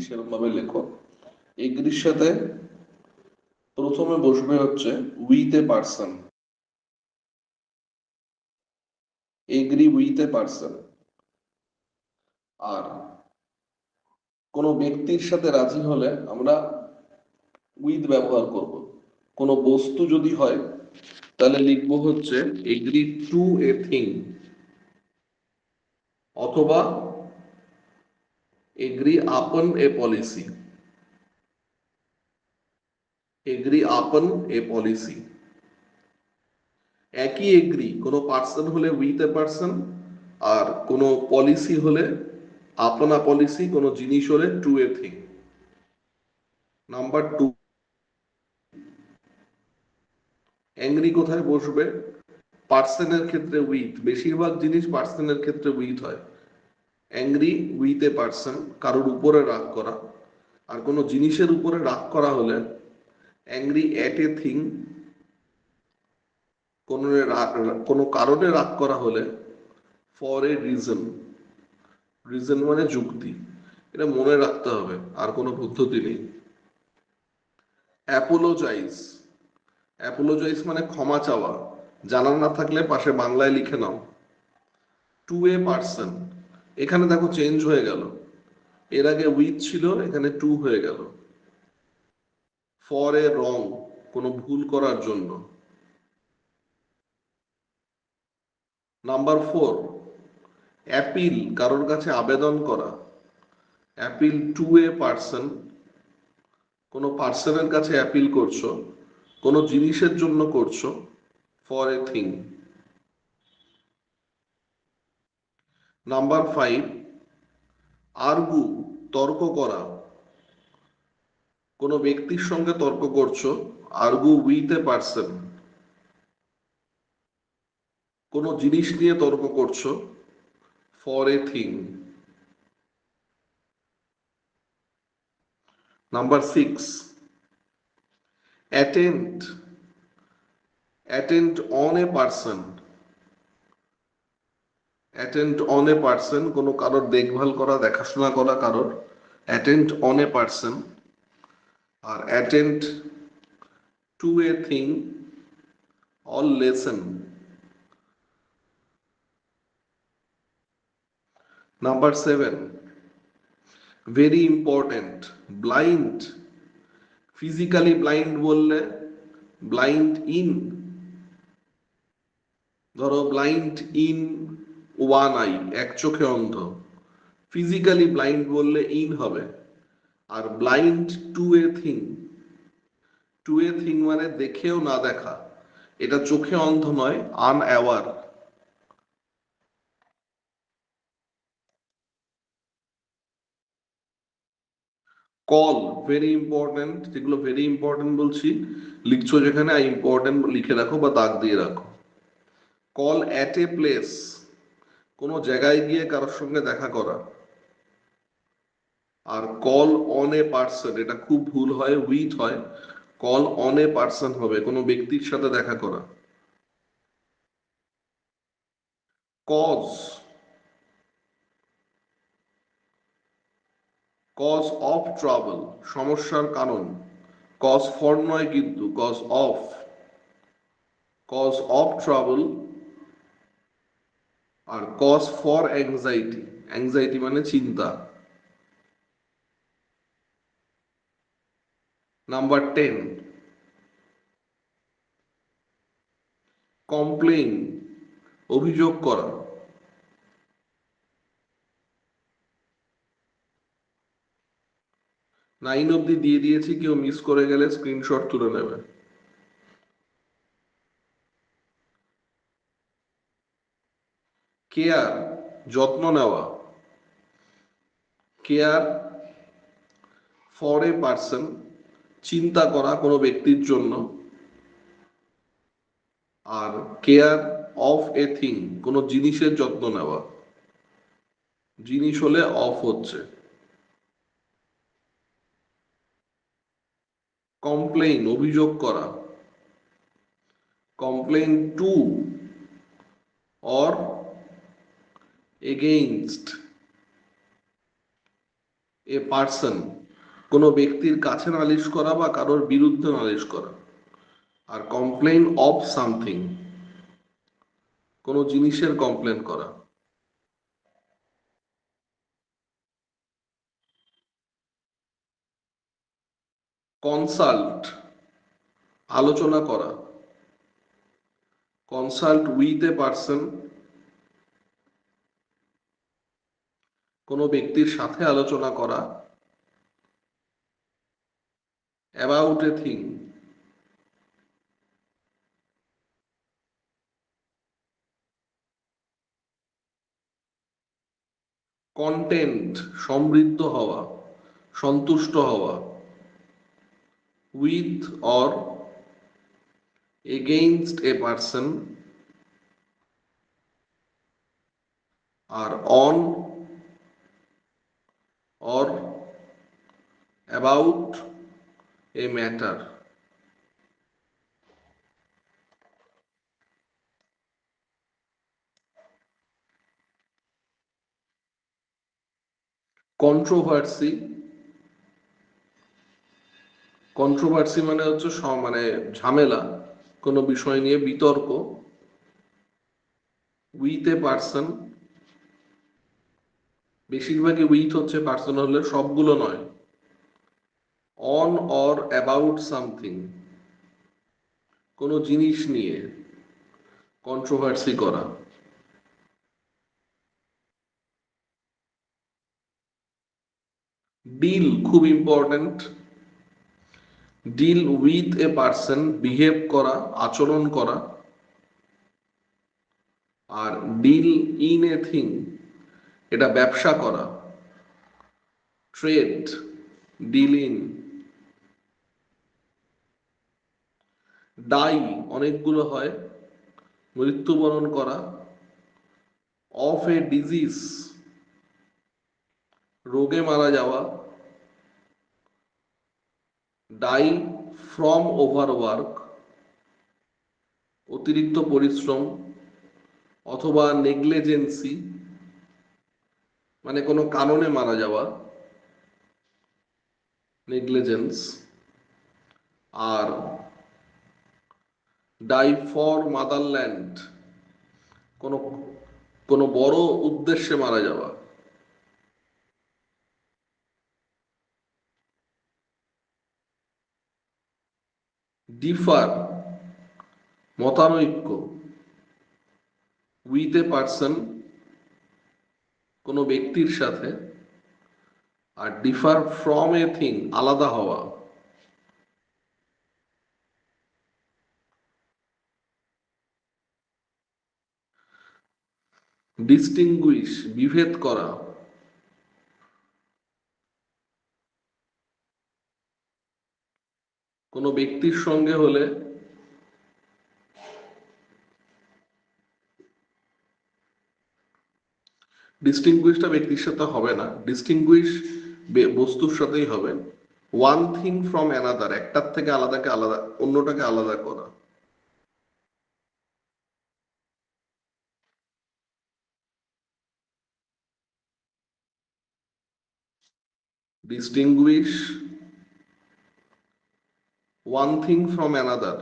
সেরকম ভাবে লেখো। এগ্রির সাথে প্রথমে বসবে হচ্ছে with a person. Agree with a person. আর কোনো ব্যক্তির সাথে রাজি হলে আমরা উইথ ব্যবহার করব। কোনো বস্তু যদি হয় তাহলে লিখবো হচ্ছে এগ্রি টু এ থিং, অথবা agree upon a policy. Agree upon a policy. একই এগ্রি কোনো পার্সন হলে উইথ এ পার্সন, আর কোনো পলিসি হলে আপনা পলিসি, কোনো জিনিস হলে to a thing. Number two, angry কোথায় বসবে? পার্সনের ক্ষেত্রে উইথ, বেশিরভাগ জিনিস পার্সনের ক্ষেত্রে উইথ হয়। অ্যাংরি উইথ এ পার্সন, কারোর উপরে রাগ করা। আর কোনো জিনিসের উপরে রাগ করা হলে অ্যাংরি অ্যাট এ থিং। কোনো কারণে রাগ করা হলে ফর এ রিজন। রিজন মানে যুক্তি। এটা মনে রাখতে হবে, আর কোনো পদ্ধতি নেই। অ্যাপোলোজাইজ। অ্যাপোলোজাইজ মানে ক্ষমা চাওয়া। জানা না থাকলে পাশে বাংলায় লিখে নাও। টু এ পার্সন, এখানে দেখো চেঞ্জ হয়ে গেল, এর আগে উইথ ছিল, এখানে টু হয়ে গেল। ফর এ রং, কোনো ভুল করার জন্য। নাম্বার ফোর, অ্যাপিল, কারোর কাছে আবেদন করা। অ্যাপিল টু এ পার্সন, কোনো পার্সনের কাছে অ্যাপিল করছো, কোনো জিনিসের জন্য করছো। For a thing. Number five, argue, তর্ক করা। কোনো ব্যক্তির সঙ্গে তর্ক করছো, আর্গু উইথ এ পার্সন। কোনো জিনিস নিয়ে তর্ক করছো, for a thing. Number six, attend. Attend on a person. Attend on a person, কোনো কারোর দেখভাল করা, দেখাশোনা করা কারোর। Attend on a person. আর attend to a thing or lesson. Number seven, very important, blind. Physically blind বললে blind in. ধরো ব্লাইন্ড ইন ওয়ান আই, এক চোখে অন্ধ। ফিজিক্যালি ব্লাইন্ড বললে ইন হবে। আর blind to a thing, to a thing মানে দেখেও না দেখা, এটা চোখে অন্ধ নয়, আনঅ্যাওয়ার। Call, very important. যেগুলো ভেরি ইম্পর্টেন্ট বলছি, লিখছো যেখানে ইম্পর্টেন্ট লিখে রাখো বা দাগ দিয়ে রাখো। কল অ্যাট এ প্লেস, কোনো জায়গায় গিয়ে কারোর সঙ্গে দেখা করা। আর কল অন এ পার্সন, এটা খুব ভুল হয়, উইথ হয়। কল অন এ পার্সন হবে, কোনো ব্যক্তির সাথে দেখা করা। কজ, কজ অফ ট্রাবল, সমস্যার কারণ। কজ ফর নয় কিন্তু, cause of. Cause of trouble. আর কজ ফর অ্যাংজাইটি, অ্যাংজাইটি মানে চিন্তা। নাম্বার টেন, কমপ্লেইন, অভিযোগ করা। নাইন অব্দি দিয়ে দিয়েছি, কেউ মিস করে গেলে স্ক্রিনশট তুলে নেবে। কেয়ার, যত্ন নেওয়া। কেয়ার ফর এ পার্সন, চিন্তা করা কোনো ব্যক্তির জন্য। আর কেয়ার অফ এ থিং, কোনো জিনিসের যত্ন নেওয়া। জিনিস হলে অফ হচ্ছে। কমপ্লেইন, অভিযোগ করা। Complain to or against. A person, কোনো ব্যক্তির কাছে নালিশ করা বা কারোর বিরুদ্ধে নালিশ করা। আর কমপ্লেইন অফ সামথিং, কোনো জিনিসের কমপ্লেন করা। কনসাল্ট, আলোচনা করা। কনসাল্ট উইথ এ পার্সন, কোনো ব্যক্তির সাথে আলোচনা করা। অ্যাবাউট এ থিং, কন্টেন্ট, সমৃদ্ধ হওয়া, সন্তুষ্ট হওয়া। With or against a person, আর on or about a matter. Controversy, controversy মানে হচ্ছে মানে ঝামেলা, কোনো বিষয় নিয়ে বিতর্ক। উইথ এ পার্সন, বেশিরভাগই উইথ হচ্ছে, পার্সন হলে সবগুলো নয়। অন অর অ্যাবাউট সামথিং, কোনো জিনিস নিয়ে কন্ট্রোভার্সি করা। ডিল খুব important. Deal with a person, behave করা, আচরণ করা। আর ডিল ইন এ থিং, এটা ব্যবসা করা। Trade, deal in. ডাই অনেকগুলো হয়, মৃত্যুবরণ করা। অফ এ ডিজিজ, রোগে মারা যাওয়া। ডাই ফ্রম ওভারওয়ার্ক, অতিরিক্ত পরিশ্রম অথবা নেগলিজেন্সি, মানে কোনো কারণে মারা যাওয়া, নেগলিজেন্স। আর ডাই ফর মাদারল্যান্ড, কোনো কোনো বড় উদ্দেশ্যে মারা যাওয়া। ডিফার, মতানৈক্য। উইথ এ পার্সন, কোনো ব্যক্তির সাথে। আর ডিফার ফ্রম এ থিং, আলাদা হওয়া। ডিস্টিংগুইশ, বিভেদ করা। কোনো ব্যক্তির সঙ্গে হলে ডিস্টিংগুইশটা ব্যক্তির সাথে হবে না, ডিস্টিংগুইশ বস্তুর সাথেই হবে। ওয়ান থিং ফ্রম অ্যানাদার, একটার থেকে আলাদাকে আলাদা, অন্যটাকে আলাদা করা। Distinguished one thing from another,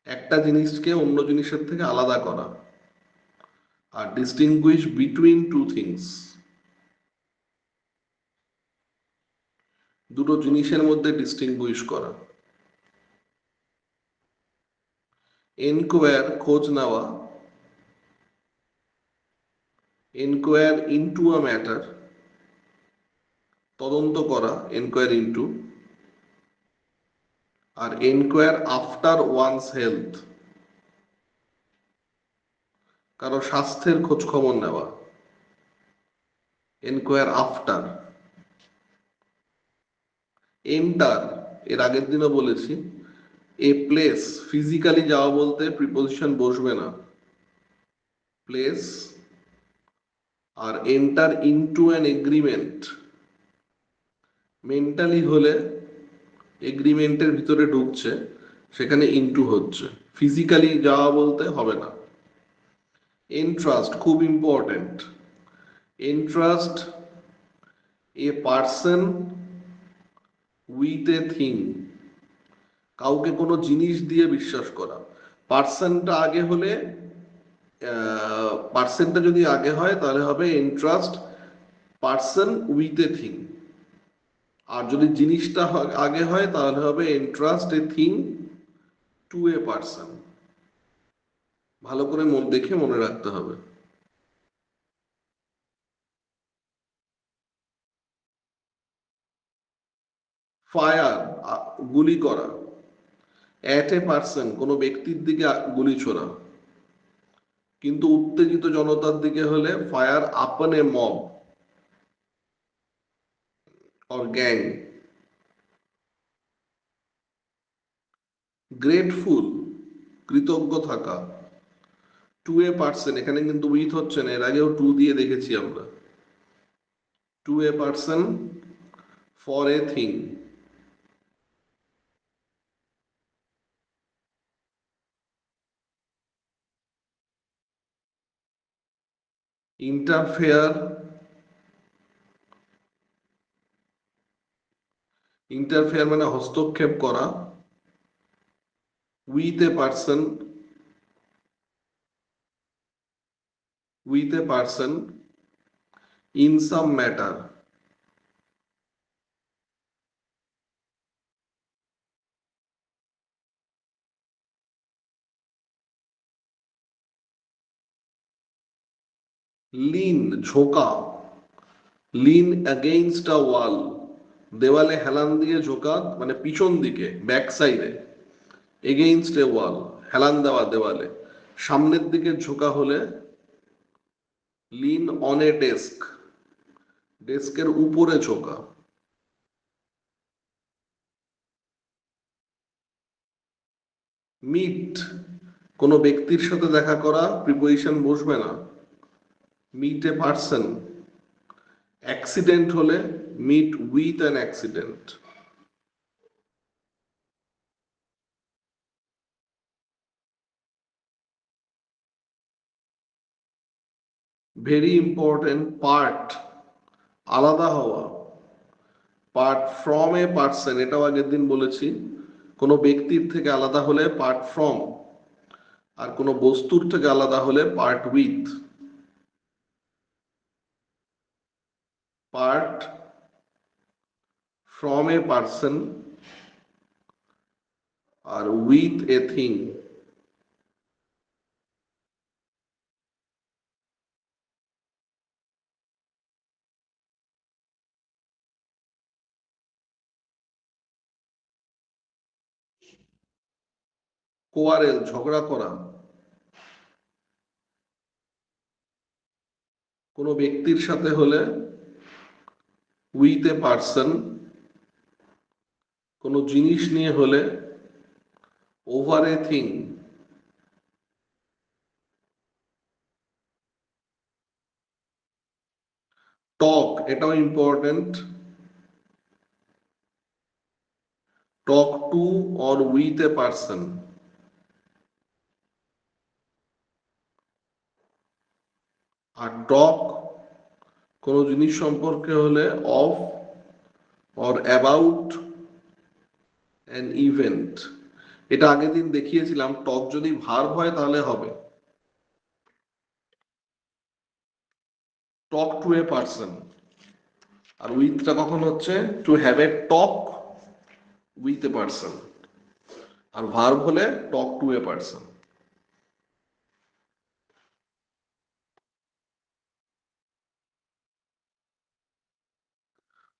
একটা জিনিসকে অন্য জিনিসের থেকে আলাদা করা। আর ডিস্টিংগুইশ বিটুইন টু থিংস, দুটো জিনিসের মধ্যে ডিস্টিংগুইশ করা। এনকোয়ার, খোঁজ নেওয়া। এনকোয়ার ইনটু আ ম্যাটার, তদন্ত করা, এনকোয়ার ইনটু। আর এনকোয়ার আফটার ওয়ানস হেলথ, কারো স্বাস্থ্যের খোঁজ খবর নেওয়া। Enquire after. এন্টার, এর আগের দিনও বলেছি, এ প্লেস, ফিজিক্যালি যাওয়া বলতে প্রিপোজিশন বসবে না, প্লেস। আর enter into an agreement, mentally হলে এগ্রিমেন্টের ভিতরে ঢুকছে, সেখানে ইনটু হচ্ছে, ফিজিক্যালি যাওয়া বলতে হবে না। এন্ট্রাস্ট খুব important. Entrust A person with a thing, কাউকে কোনো জিনিস দিয়ে বিশ্বাস করা। পার্সনটা আগে হলে, পার্সনটা যদি আগে হয় তাহলে হবে entrust person with a thing, আর যদি জিনিসটা আগে হয় তাহলে হবে entrust a thing to a person. ভালো করে দেখে মনে রাখতে হবে। ফায়ার গুলি করা। অ্যাট এ পার্সন কোনো ব্যক্তির দিকে গুলি ছোড়া, কিন্তু উত্তেজিত জনতার দিকে হলে ফায়ার আপন এ মব অর গ্যাং। গ্রেটফুল কৃতজ্ঞ থাকা। টু এ পার্সন, এখানে কিন্তু উইথ হচ্ছে না, এর আগেও টু দিয়ে দেখেছি আমরা। To a person for a thing. Interfere, interfere মানে হস্তক্ষেপ করা। With a person, with a person in some matter. Lean ঝোঁকা। লিন অ্যাগেইনস্ট আ ওয়াল, দেওয়ালে হেলান দিয়ে ঝোঁকা, মানে পিছন দিকে, ব্যাক সাইডে। এগেইনস্ট এ ওয়াল হেলান দেওয়া দেওয়ালে। সামনের দিকে ঝোঁকা হলে লিন অন এ ডেস্ক, ডেস্কের উপরে ঝোঁকা। মিট কোনো ব্যক্তির সাথে দেখা করা, প্রিপোজিশন বসবে না। Meet a person. অ্যাক্সিডেন্ট হলে meet with an accident. Very important part, আলাদা হওয়া। পার্ট ফ্রম এ পার্সন, এটাও আগের দিন বলেছি, কোনো ব্যক্তির থেকে আলাদা হলে পার্ট ফ্রম, আর কোনো বস্তুর থেকে আলাদা হলে part with. Part from a person আর উইথ এ থিং। কোয়ারেল ঝগড়া করা। কোনো ব্যক্তির সাথে হলে উইথ এ পার্সন, কোনো জিনিস নিয়ে হলে ওভার এ থিং। টক, এটাও important. Talk to or with a person. আর টক কোনো জিনিস সম্পর্কে হলে of or about an event. এটা আগের দিন দেখিয়েছিলাম, টক যদি ভার্ব হয় তাহলে হবে টক টু এ পার্সন, আর উইথটা কখন হচ্ছে to have a talk with a person, আর ভার্ব হলে টক টু এ পার্সন।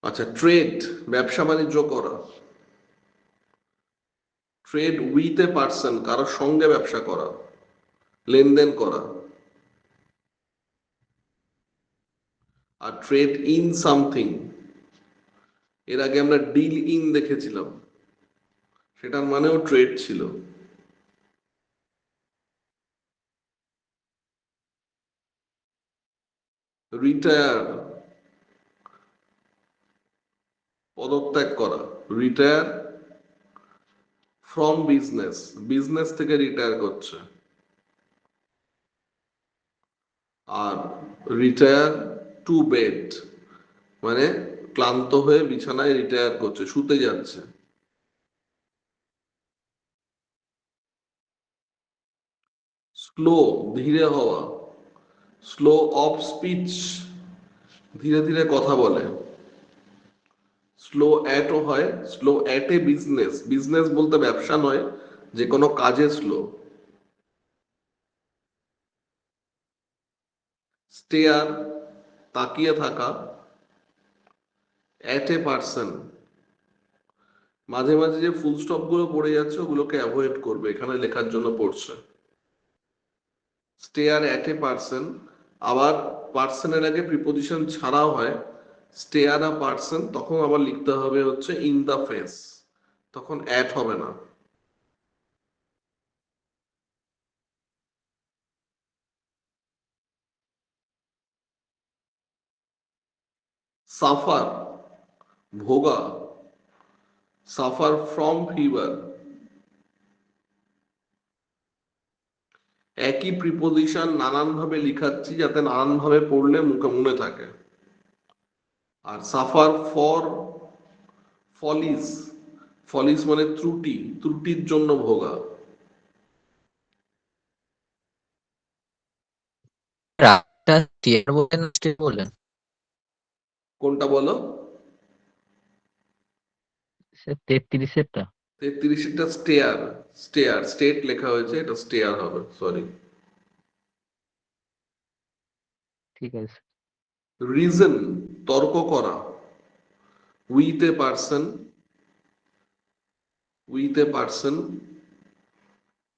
আচ্ছা, ট্রেড ব্যবসা বাণিজ্য করা। ট্রেড উইথ এ পার্সন কারোর সঙ্গে ব্যবসা করা, লেনদেন করা। আর ট্রেড ইন সামথিং, এর আগে আমরা ডিল ইন দেখেছিলাম, সেটার মানেও ট্রেড ছিল। রিটায়ার পদত্যাগ করা। রিটায়ার ফ্রম বিজনেস, বিজনেস থেকে রিটায়ার করছে। আর রিটায়ার টু বেড মানে ক্লান্ত হয়ে বিছানায় রিটায়ার করছে, শুতে যাচ্ছে। স্লো ধীরে হওয়া, স্লো অফ স্পিচ ধীরে ধীরে কথা বলে। স্লো অ্যাটও হয়, slow at a business, business বলতে ব্যবসা নয়, যে কোনো কাজে স্লো। স্টেয়ার তাকিয়ে থাকা। অ্যাট এ পার্সন মাঝে মাঝে যে ফুল স্টপ গুলো পড়ে যাচ্ছে ওগুলোকে অ্যাভয়েড করবে, এখানে লেখার জন্য পড়ছে। স্টেয়ার অ্যাট এ পার্সন, আবার পার্সনের আগে প্রিপোজিশন ছাড়াও হয়, স্টেয়ার আ পার্সন, তখন আবার লিখতে হবে হচ্ছে ইন দা ফেস, তখন অ্যাট হবে না। সাফার ভোগা, সাফার ফ্রম ফিভার। একই প্রিপোজিশন নানান ভাবে লিখাচ্ছি যাতে নানান ভাবে পড়লে মুখে মনে থাকে। আর সাফার ফর ফলিস, ফলিস মানে ত্রুটি, ত্রুটির জন্য ভোগা। রাগটা টিয়ার বলেন না স্টেট বলেন? কোনটা বলো? 33-এরটা। 33টা স্টেয়ার, স্টেয়ার স্টেট লেখা হয়েছে, এটা স্টেয়ার হবে, সরি। ঠিক আছে। রিজন তর্ক করা। With a person, with a person.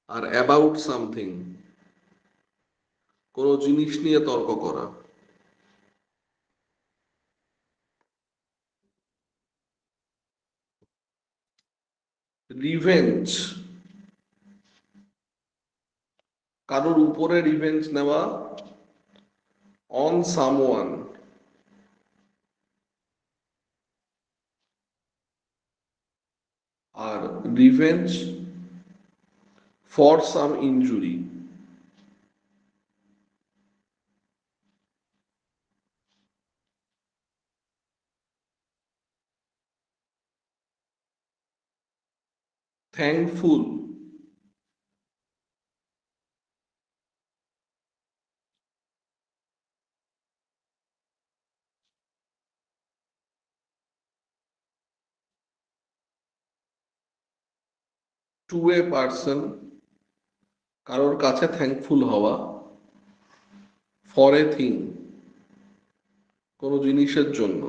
আর অ্যাবাউট সামথিং কোনো জিনিস নিয়ে তর্ক করা। রিভেঞ্জ কারোর উপরে রিভেঞ্জ নেওয়া, অন সামওয়ান। আর revenge for some injury. Thankful to a person কারোর কাছে থ্যাঙ্কফুল হওয়া, ফর এ থিং কোনো জিনিসের জন্য।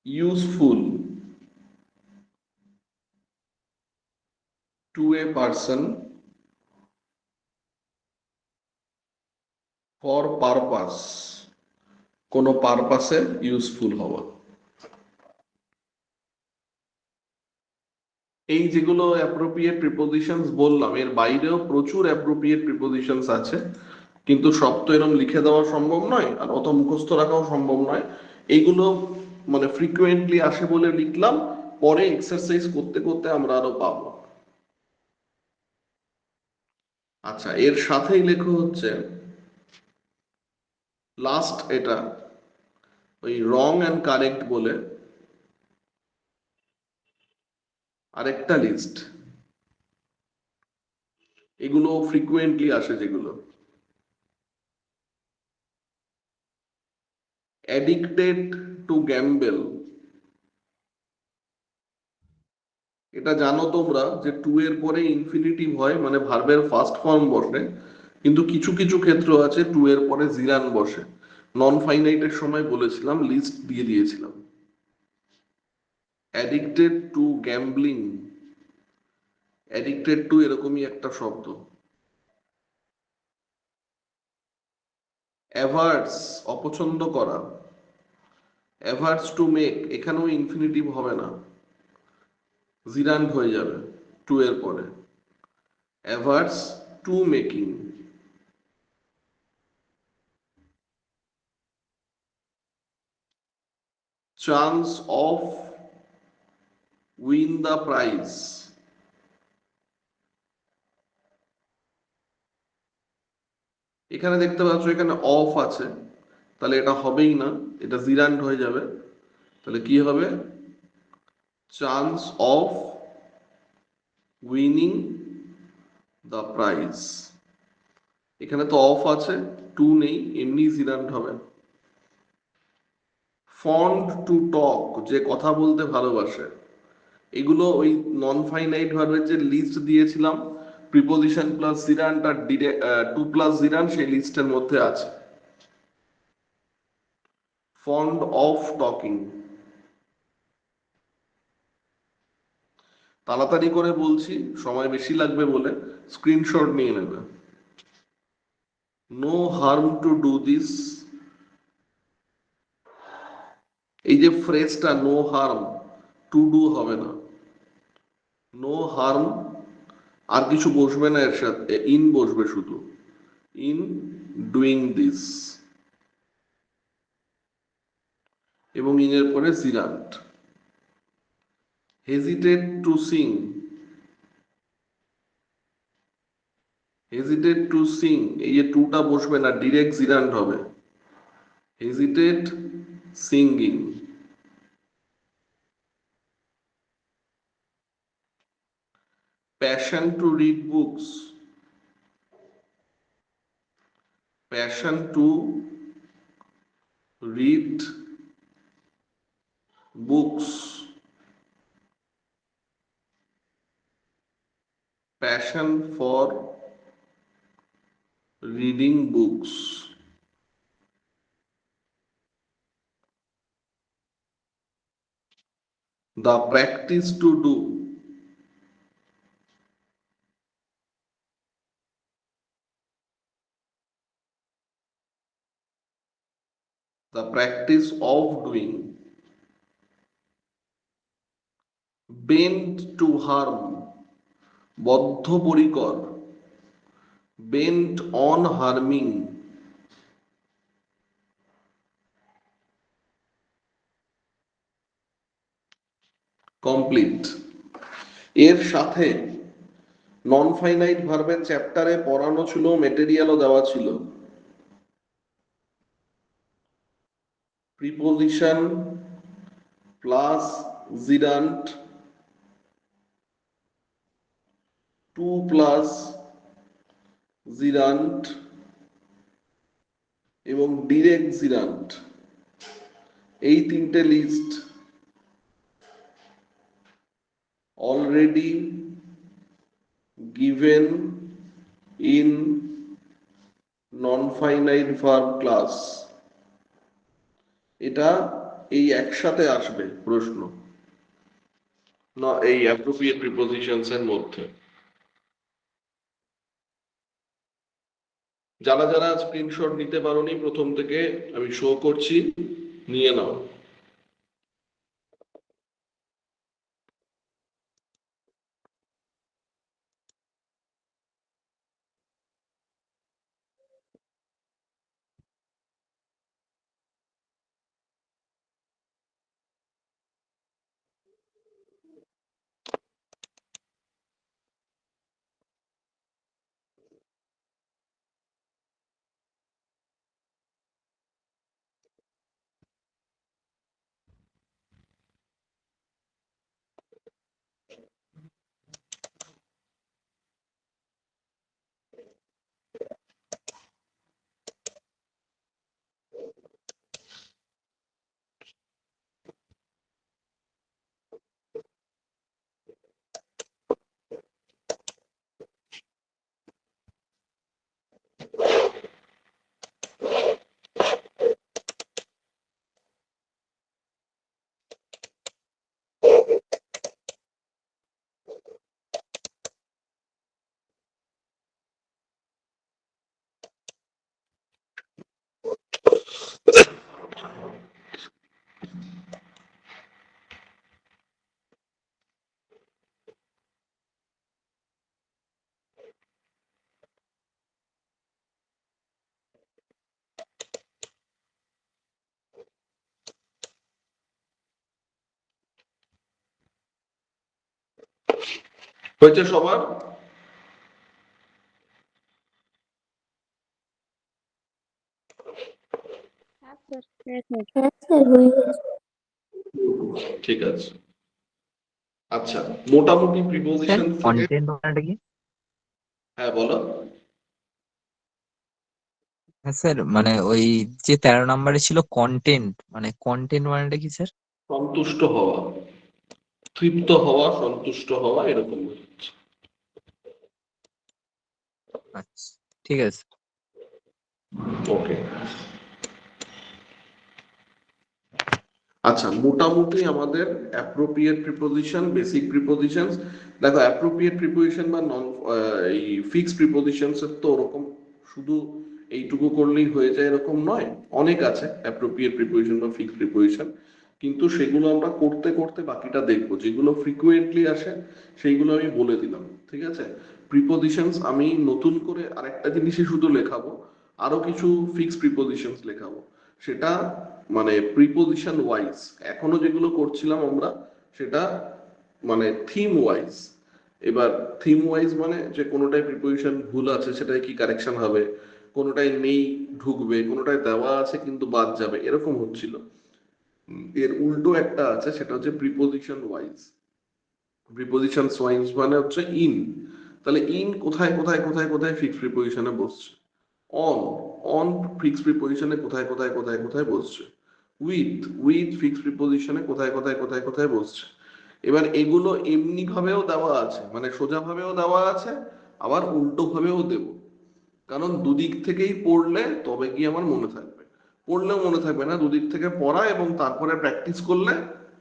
Useful to a person for purpose কোনো পারপাসে ইউজফুল হওয়া। এই যেগুলো অ্যাপ্রোপ্রিয়েট প্রিপোজিশনস বললাম, এর বাইরেও প্রচুর অ্যাপ্রোপ্রিয়েট প্রিপোজিশনস আছে, কিন্তু সব তো এরকম লিখে দেওয়া সম্ভব নয় আর অত মুখস্থ রাখাও সম্ভব নয়। এইগুলো মানে ফ্রিকুয়েন্টলি আসে বলে লিখলাম, পরে এক্সারসাইজ করতে করতে আমরা আরো পাবো। আচ্ছা, এর সাথেই লেখো হচ্ছে লাস্ট, এটা ওই রং অ্যান্ড কারেক্ট বলে আরেকটা লিস্ট, এগুলো ফ্রিকুয়েন্টলি আসে যেগুলো। অ্যাডিক্টেড টু গ্যাম্বেল, এটা জানো তোমরা যে টু এর পরে ইনফিনিটিভ হয় মানে ভার্বের ফার্স্ট ফর্ম বসে, কিন্তু কিছু কিছু ক্ষেত্র আছে টু এর পরে জিরান বসে। নন ফাইনাইটের সময় বলেছিলাম, লিস্ট দিয়ে দিয়েছিলাম। Addicted to gambling, addicted to এরকমই একটা শব্দ। অ্যাভার্স অপছন্দ করা, অ্যাভার্স টু মেক এখানেও ইনফিনিটিভ হবে না, জিরান্ড হয়ে যাবে টু এর পরে। Averse two making. Chance of win the prize, এখানে দেখতে পাচ্ছ এখানে অফ আছে, তাহলে এটা হবেই না, এটা জিরান্ট হয়ে যাবে। তাহলে কি হবে? Chance of winning the prize. এখানে তো অফ আছে, টু নেই, এমনি জিরান্ট হবে। ফন্ড টু টক, যে কথা বলতে ভালোবাসে। এগুলো ওই নন ফাইনাইট ভার্বের যে লিস্ট দিয়েছিলাম, প্রিপোজিশন প্লাস জিরান্ট আর টু প্লাস জিরান্ট, সেই লিস্টের মধ্যে আছে। Fond of talking. তাড়াতাড়ি করে বলছি, সময় বেশি লাগবে বলে স্ক্রিনশট নিয়ে নেবে। No harm to do this, এই যে ফ্রেজটা নো হার্ম, টু ডু হবে না, নো হার্ম, আর কিছু বসবে না এর সাথে, ইন বসবে শুধু, ইন ডুইং দিস, এবং ইনের পরে gerund. Hesitate two Singh, hesitate two Singh, এই যে টুটা বসবে না, ডিরেক্ট জিরান্ট হবে, hesitate singing. Passion to read books, passion to read books, passion for reading books. The practice to do, the practice of doing. Bent to harm, বদ্ধপরিকর, bent on harming, complete। এর সাথে non finite ভার্বের চ্যাপ্টারে পড়ানো ছিল, মেটেরিয়ালও দেওয়া ছিল। Preposition plus gerund, to plus gerund এবং ডিরেক্ট জিরান্ট, এই তিনটে list already given in non-finite verb class। এটা এই একসাথে আসবে প্রশ্ন, না এই অ্যাপ্রোপ্রিয়েট প্রিপোজিশনস এর মধ্যে। যারা যারা স্ক্রিনশট নিতে পারোনি প্রথম থেকে, আমি শো করছি, নিয়ে নাও। হয়েছে সবার? হ্যাঁ স্যার হয়ে গেছে। ঠিক আছে। আচ্ছা, মোটামুটি স্যার প্রিপোজিশন থেকে, কন্টেন্ট মানেটা কি? হ্যাঁ বলো। হ্যাঁ স্যার, মানে ওই যে 13 নম্বরে ছিল কন্টেন্ট, মানে কন্টেন্ট মানেটা কি স্যার? সন্তুষ্ট হওয়া, তৃপ্ত হওয়া, সন্তুষ্ট হওয়া, এরকম হচ্ছে। আচ্ছা, ঠিক আছে। ওকে। আচ্ছা, মোটামুটি আমাদের অ্যাপ্রোপ্রিয়েট প্রিপোজিশন, বেসিক প্রিপোজিশনস, দেখো অ্যাপ্রোপ্রিয়েট প্রিপোজিশন বা নন এই ফিক্সড প্রিপোজিশনস এর তো ওরকম শুধু এইটুকু করলেই হয়ে যায় এরকম নয়, অনেক আছে অ্যাপ্রোপ্রিয়েট প্রিপোজিশন বা ফিক্সড প্রিপোজিশন। কিন্তু সেগুলো আমরা করতে করতে বাকিটা দেখবো, যেগুলো ফ্রিকুয়েন্টলি আসে সেইগুলো আমি বলে দিলাম, ঠিক আছে। প্রিপোজিশনস আমি নতুন করে আরেকটা জিনিসই শুধু লেখাবো, আরো কিছু ফিক্সড প্রিপোজিশনস লেখাবো, সেটা মানে প্রিপোজিশন ওয়াইজ। এখনো যেগুলো করছিলাম আমরা সেটা মানে থিম ওয়াইজ। এবার থিম ওয়াইজ মানে যে কোনোটায় প্রিপোজিশন ভুল আছে সেটাই কি কারেকশন হবে, কোনোটায় নেই ঢুকবে, কোনোটায় দেওয়া আছে কিন্তু বাদ যাবে, এরকম হচ্ছিল। এর উল্টো একটা আছে, সেটা হচ্ছে প্রিপোজিশন ওয়াইজ। প্রিপোজিশন ওয়াইজ মানে হচ্ছে ইন, তাহলে ইন কোথায় কোথায় কোথায় কোথায় ফিক্সড প্রিপোজিশনে বসছে, অন, অন ফিক্সড প্রিপোজিশনে কোথায় কোথায় কোথায় কোথায় বসছে, উইথ, উইথ ফিক্সড প্রিপোজিশনে কোথায় কোথায় কোথায় কোথায় বসছে। এবার এগুলো এমনি ভাবেও দেওয়া আছে, মানে সোজা ভাবেও দেওয়া আছে, আবার উল্টো ভাবেও দেব, কারণ দুদিক থেকেই পড়লে তবে কি আমার মনে থাকবে। পড়লেও মনে থাকবে না, দুদিক থেকে পড়া এবং তারপরে প্র্যাকটিস করলে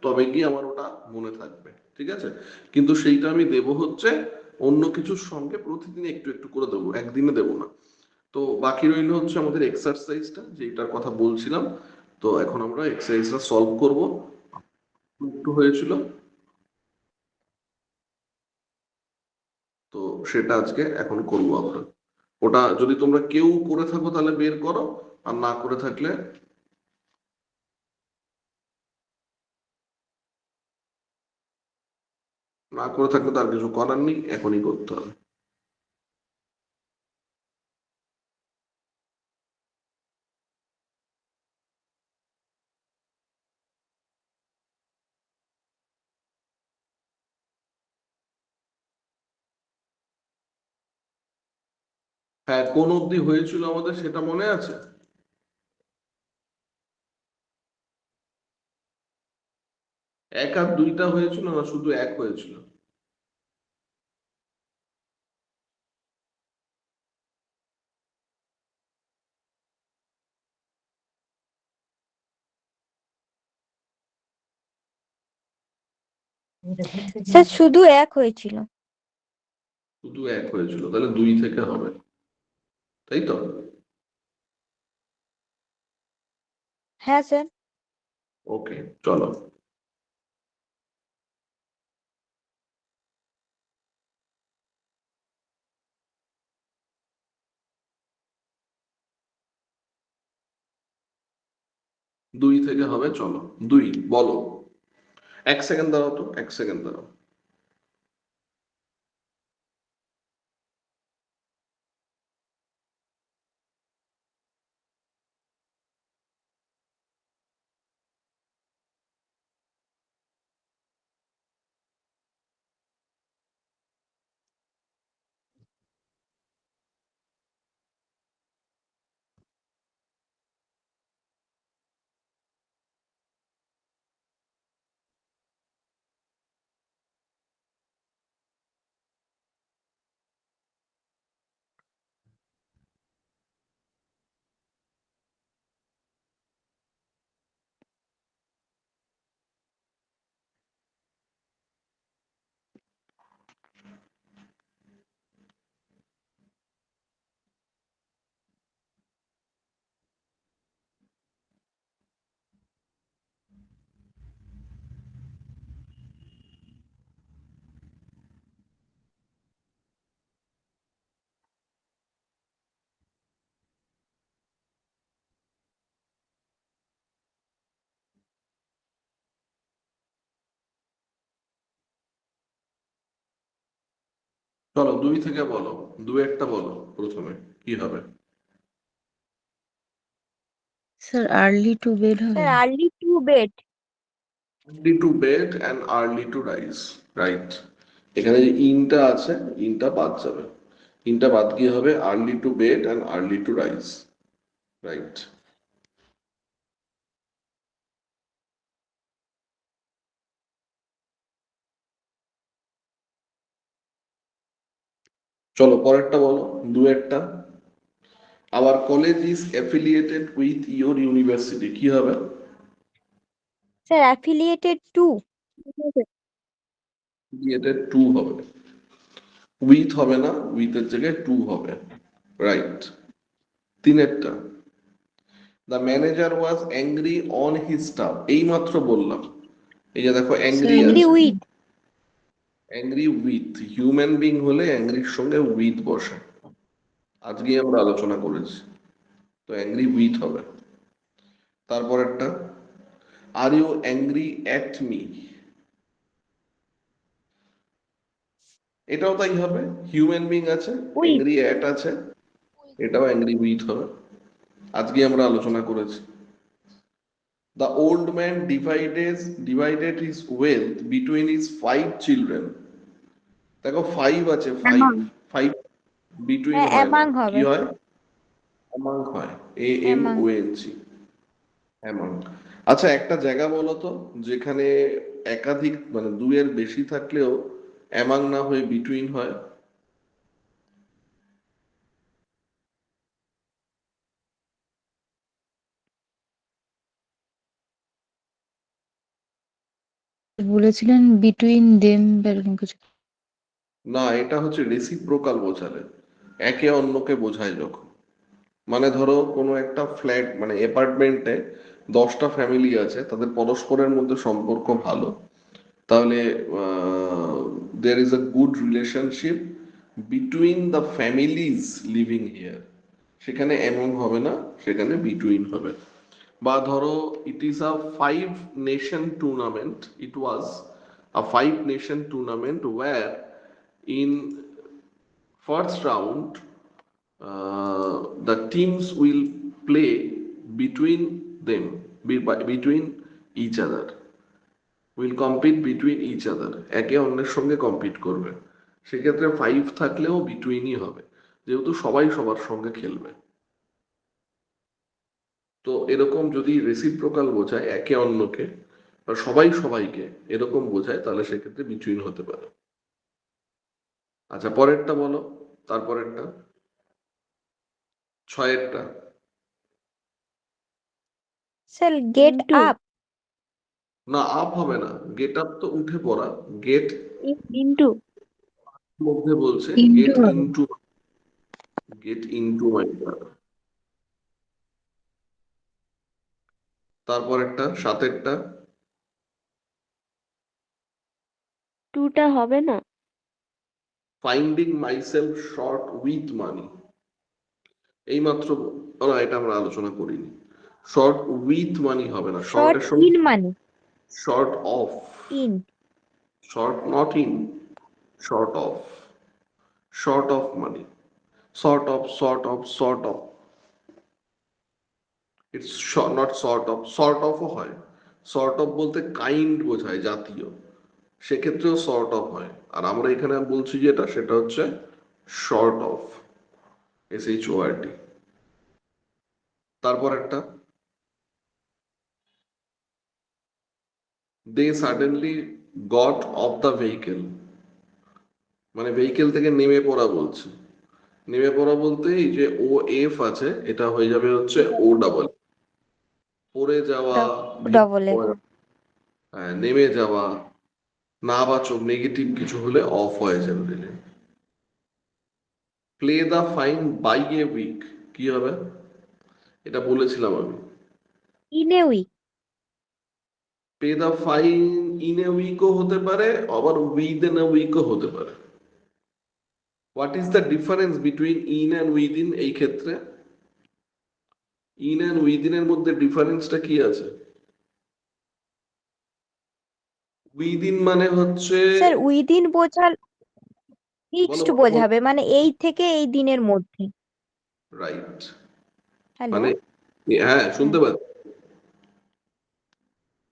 তবে কি আমার ওটা মনে থাকবে, ঠিক আছে। কিন্তু সেইটা আমি দেব হচ্ছে অন্য কিছুর সঙ্গে, প্রতিদিন একটু একটু করে দেবো, একদিনে দেবো না। তো বাকি রইল হচ্ছে আমাদের এক্সারসাইজটা, যেটার কথা বলছিলাম। তো এখন আমরা এক্সারসাইজটা সলভ করব। একটু হয়েছিল, তো সেটা আজকে এখন করবো আমরা। ওটা যদি তোমরা কেউ করে থাকো তাহলে বের করো, আর না করে থাকলে, না করে থাকলে তার কিছু করার নেই, এখনই করতে হবে। হ্যাঁ, কোন অবধি হয়েছিল আমাদের সেটা মনে আছে? এক আর দুইটা হয়েছিল না শুধু এক হয়েছিল? স্যার শুধু এক হয়েছিল। শুধু এক হয়েছিল, তাহলে দুই থেকে হবে, তাই তো? হ্যাঁ স্যার। ওকে, চলো। দুই থেকে হবে, চলো। দুই বলো। এক সেকেন্ড দাঁড়াও তো, এক সেকেন্ড দাঁড়াও। চলো দুই থেকে বলো, দু একটা বলো প্রথমে, কি হবে? স্যার আর্লি টু বেড হবে sir early to bed. early to bed and early to rise, right? এখানে যে ইনটা আছে, ইনটা বাদ যাবে। ইনটা বাদ গিয়ে হবে early to bed and early to rise, right? চলো পরেরটা বলো, দুয়েরটা। Our college is affiliated with your university, কি হবে? Sir affiliated to. Affiliated to হবে, উইথ হবে না, উইথের জায়গায় টু হবে, রাইট। তিনেরটা, the manager was angry on his staff, এই মাত্র বললাম। এই যে দেখো অ্যাংরি অ্যাংরি আছে, with. Angry with, human being হলে অ্যাংরির সঙ্গে উইথ বসে, আজকে আমরা আলোচনা করেছি, তো অ্যাংরি উইথ হবে। তারপর একটা, are you angry at me, এটাও তাই হবে, হিউম্যান বিং আছে, উইথ। অ্যাংরি অ্যাট আছে, এটাও অ্যাংরি উইথ হবে, আজকে আমরা আলোচনা করেছি। The old man divided his wealth between his 5 children. দেখো 5 আছে, 5 5 বিটুইন হ্যাঁ হয় না, অ্যামাং কি হবে। হয়? অ্যামাং হয়, A M among. O N G, among. আচ্ছা একটা জায়গা বলো তো যেখানে একাধিক মানে দুইয়ের বেশি থাকলেও অ্যামাং না হয়ে বিটুইন হয়? বলেছিলেন বিটুইন দেম বা এরকম কিছু। না, এটা হচ্ছে রেসিপ্রোকাল বোঝালে, একে অন্যকে বোঝায় যখন। মানে ধরো কোনো একটা ফ্ল্যাট মানে অ্যাপার্টমেন্টে 10টা ফ্যামিলি আছে, তাদের পরস্পরের মধ্যে সম্পর্ক ভালো, তাহলে there is a good relationship between the families living here, সেখানে among হবে না, সেখানে between হবে। বা ধরো it is a 5 nation tournament, it was a 5 nation tournament where in first round the teams will play between them, between each other, will compete between each other, একে অন্যের সঙ্গে কম্পিট করবে, সেক্ষেত্রে 5 থাকলেও বিটুইনই হবে, যেহেতু সবাই সবার সঙ্গে খেলবে। তো এরকম যদি রেসিপ্রোকাল বোঝায় একে অন্যকে বা সবাই সবাইকে এরকম বোঝায়, তাহলে সেক্ষেত্রে বিটুইন হতে পারে। আচ্ছা পরেরটা বলো, তারপরেরটা, 6এরটা। Sir get Into. আপ। না, আপ হবে না, গেট আপ তো উঠে পড়া, গেট Into. মধ্যে বলছে Into গেট হবে। ইনটু, গেট ইনটু মাই কার। তারপর একটা 7এরটা, টুটা হবে না। ফাইন্ডিং মাইসেলফ শর্ট উইথ মানি, এই মাত্র, না এটা আমরা আলোচনা করিনি, শর্ট উইথ মানি হবে না, শর্ট শর্টের সঙ্গে in money. Short of, in. Short not in, short of, short of money, sort of, sort of, sort of, it's not sort of ও হয়, sort of বলতে কাইন্ড বোঝায়, জাতীয়, সেক্ষেত্রেও sort of হয়, আর আমরা এখানে বলছি যেটা সেটা হচ্ছে short of, SHORT। তারপর একটা, they suddenly got off the vehicle, মানে ভেহিকেল থেকে নেমে পড়া বলছে, নেমে পড়া বলতে এই যে ও এফ আছে, এটা হয়ে যাবে হচ্ছে ও ডাবল, পড়ে যাওয়া, ডবল এফ। নেমে যাওয়া, না বাচক নেগেটিভ কিছু হলে অফ হয়ে যাবে। Play the fine by a week, কি হবে? এটা বলেছিলাম আমি, in a week. Pay the fine in a উইকও হতে পারে, আবার উইদিন এ উইকও হতে পারে। What is the difference between in and within এই ক্ষেত্রে? ইন অ্যান্ড উইদিনের মধ্যে ডিফারেন্সটা কি আছে? উইদিন মানে হচ্ছে, স্যার উইদিন বোঝাল বলো ফিক্সড বলো বলো, বোঝাবে, মানে এই থেকে এই দিনের মধ্যে। Right, hello. মানে হ্যাঁ, শুনতে পাচ্ছি।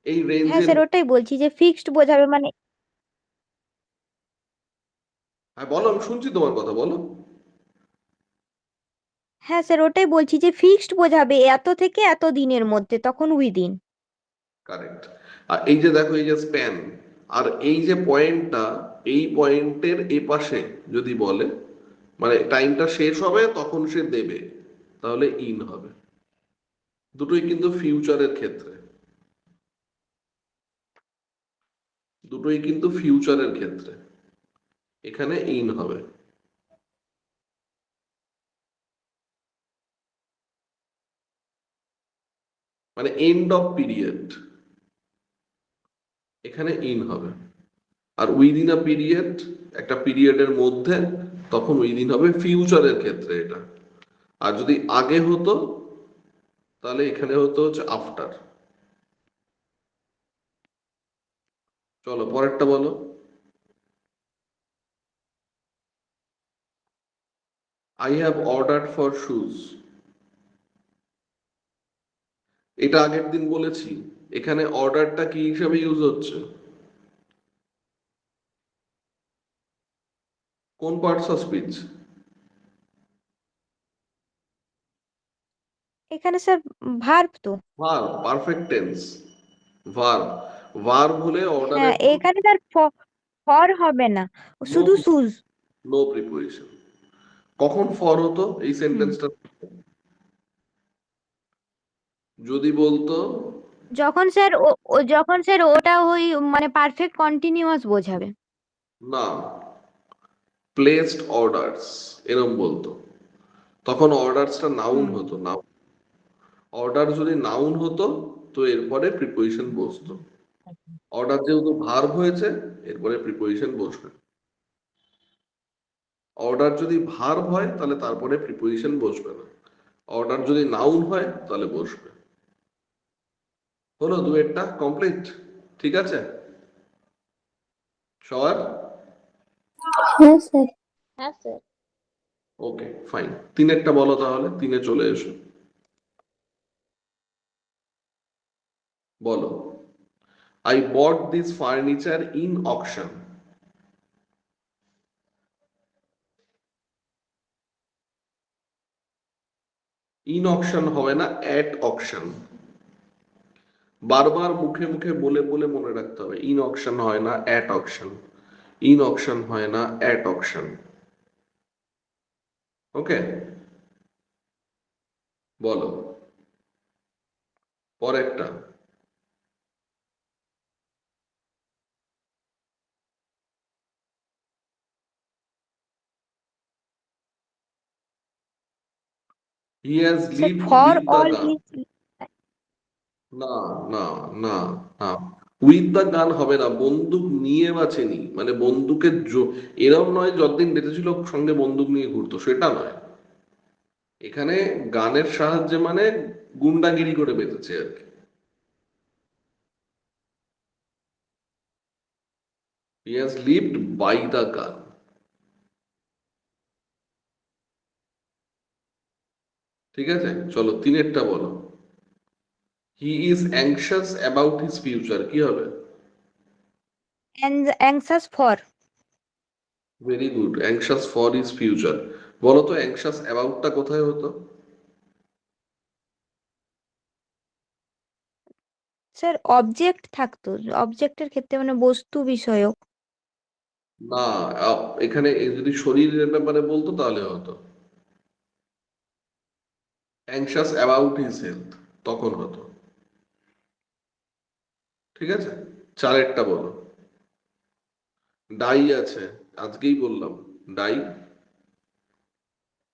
এই হ্যাঁ রেঞ্জের, স্যার ওটাই বলছি যে ফিক্সড বোঝাবে মানে হ্যাঁ বলো, আমি শুনছি তোমার কথা, বলো। হ্যাঁ স্যার ওটাই বলছি যে ফিক্সড বোঝাবে এত থেকে এত দিনের মধ্যে তখন উইদিন। কারেক্ট। আর এই যে দেখো, এই যে স্প্যান, আর এই যে পয়েন্টটা, এই পয়েন্টের এ পাশে যদি বলে মানে টাইমটা শেষ হবে তখন সে দেবে, তাহলে ইন হবে। দুটোই কিন্তু ফিউচারের ক্ষেত্রে, দুটোই কিন্তু ফিউচারের ক্ষেত্রে, এখানে ইন হবে। মানে এন্ড অফ পিরিয়ড, এখানে ইন হবে। আর উইদিন আ পিরিয়ড, একটা পিরিয়ডের মধ্যে, তখন উইদিন হবে ফিউচারের ক্ষেত্রে এটা। আর যদি আগে হতো তাহলে এখানে হতো হচ্ছে আফটার। চলো পরেরটা বলো। I have ordered for shoes, এটা আগের দিন বলেছি। এখানে অর্ডারটা কি হিসাবে ইউজ হচ্ছে? কোন পার্টস অফ স্পিচ? এখানে স্যার ভার্ব তো। Verb, perfect tense, verb. Verb হলে অর্ডারে হ্যাঁ এখানে স্যার ফর হবে না, নো, শুধু সুজ। No preposition. কখন ফর হতো এই হুম সেন্টেন্সটা? যদি বলতো যখন স্যার ওটা ওই মানে পারফেক্ট কন্টিনিউয়াস বোঝাবে। না, প্লেসড অর্ডারস এরম বলতো, তখন অর্ডারসটা নাউন হুম হতো। নাউন, অর্ডার যদি নাউন হতো তো এরপরে প্রিপোজিশন বসতো। অর্ডার যেহেতু ভার্ব হয়েছে, এরপরে প্রিপোজিশন বসবে। অর্ডার যদি ভার্ব হয় তাহলে তারপরে প্রিপোজিশন বসবে না। অর্ডার যদি নাউন হয় তাহলে বসবে। হলো দুয়েরটা কমপ্লিট? ঠিক আছে সবার? হ্যাঁ স্যার। হ্যাঁ স্যার। ওকে ফাইন, তিনেরটা বলো তাহলে, তিনে চলে এসো, বলো। I bought this furniture in auction. In auction হবে না, অ্যাট অকশন। বারবার মুখে মুখে বলে বলে মনে রাখতে হবে, ইন অকশন হয় না অ্যাট অকশন, ইন অকশন হয় না অ্যাট অকশন। ওকে, বলো পরেরটা। He has sir lived for with the all গান। হিজ। না না না না, উইথ দ্য গান হবে না, বন্দুক নিয়ে বাঁচেনি, মানে বন্দুকের এরম নয় যতদিন বেঁচে ছিল সঙ্গে বন্দুক নিয়ে ঘুরতো, সেটা নয়। এখানে গানের সাহায্যে মানে গুন্ডাগিরি করে বেঁচেছে আর কি। He has lived by the gun. ঠিক আছে, চলো তিনেরটা বলো। He is anxious about his future, কি হবে? Anxious for. Very good, anxious for his future. বলো তো অ্যাংশাস অ্যাবাউটটা কোথায় হতো? স্যার অবজেক্ট থাকতো, অবজেক্টের ক্ষেত্রে মানে বস্তু বিষয়ক। না, এখানে যদি শরীরের ব্যাপারে বলতো তাহলে হতো অ্যাংশাস অ্যাবাউট হিজ হেলথ, তখন হতো। ঠিক আছে, চারেরটা বলো। ডাই আছে, আজকেই বললাম die.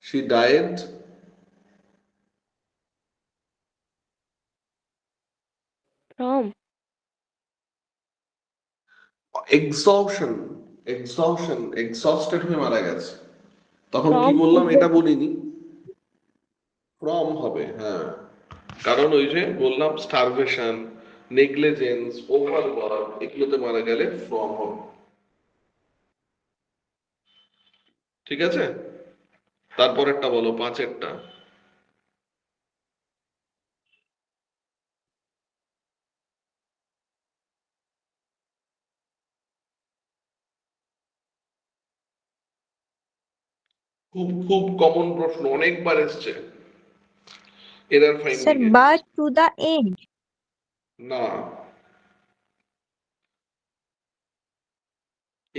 She died, from. Exhaustion, exhausted হয়ে মারা গেছে। তখন কি ফ্রম। বললাম এটা বলিনি। ফ্রম হবে, হ্যাঁ, কারণ ওই যে বললাম স্টারভেশন, নেগলিজেন্স, ওভারওয়ার্ক, এগুলোতে মারা গেলে ফ্রম হবে। ঠিক আছে, তারপরেরটা বলো, পাঁচেরটা। খুব খুব কমন প্রশ্ন, অনেকবার এসছে error sir finding A. But to the end. না,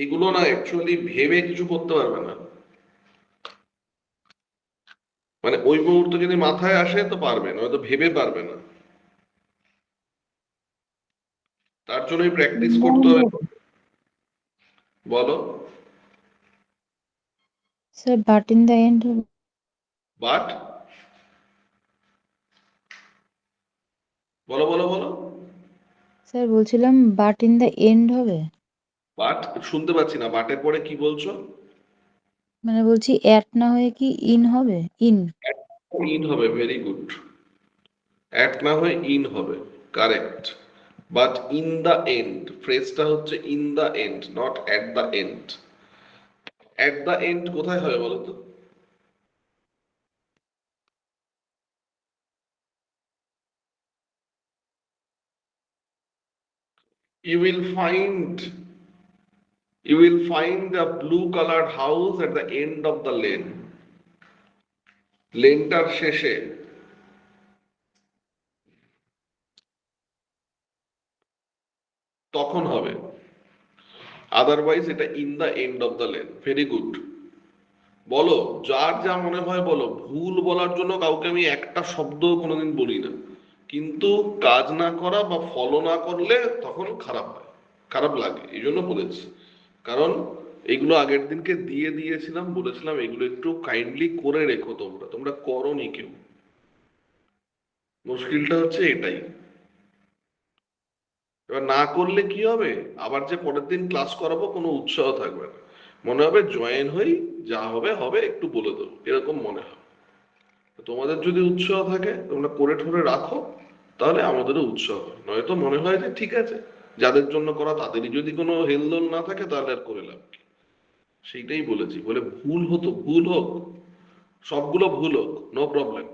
এগুলো না অ্যাকচুয়ালি ভেবে কিছু করতে পারবে না, মানে ওই মুহূর্তে যদি মাথায় আসে তো পারবে, নয়তো ভেবে পারবে না। তার জন্যই প্র্যাকটিস করতে হবে। বলো। Sir but in the and হবে। বাট, বলো বলো বলো। স্যার বলছিলাম বাট ইন দ্য এন্ড হবে। বাট শুনতে পাচ্ছি না, বাটের পরে কি বলছো? মানে বলছি অ্যাট না হয়ে কি ইন হবে? ইন। ইন হবে, ভেরি গুড। অ্যাট না হয়ে ইন হবে, correct. But in the end, ফ্রেজটা হচ্ছে in the end, not at the end. At the end কোথায় হয় বলো তো? You will find you will find a blue colored house at the end of the lane. লেনটার শেষে। তখন হবে, otherwise এটা in the end of the lane. Very good. বলো, যার যা মনে হয় বলো। ভুল বলার জন্য কাউকে আমি একটা শব্দ কোনোদিন বলি না, কিন্তু কাজ না করা বা ফলো না করলে তখন খারাপ হয়, খারাপ লাগে, এই জন্য বলেছি। কারণ এগুলো আগের দিনকে দিয়ে দিয়েছিলাম, বলেছিলাম এগুলো একটু কাইন্ডলি করে রেখো, তোমরা তোমরা করোনি কেউ। মুশকিলটা হচ্ছে এটাই। এবার না করলে কি হবে, আবার যে পরের দিন ক্লাস করাবো কোনো উৎসাহ থাকবে না, মনে হবে জয়েন হই, যা হবে হবে, একটু বলে দেবো, এরকম মনে হবে। তোমাদের যদি উৎসাহ থাকে তোমরা করে ঠোরে রাখো, তাহলে আমাদেরও উৎসাহ হয়। নয়তো মনে হয় যে ঠিক আছে, যাদের জন্য করা তাদেরই যদি কোনো হেলদোল না থাকে তাহলে আর করে লাভ কি। সেইটাই বলেছি, বলে ভুল হতো, ভুল হোক, সবগুলো ভুল হোক, নো প্রবলেম,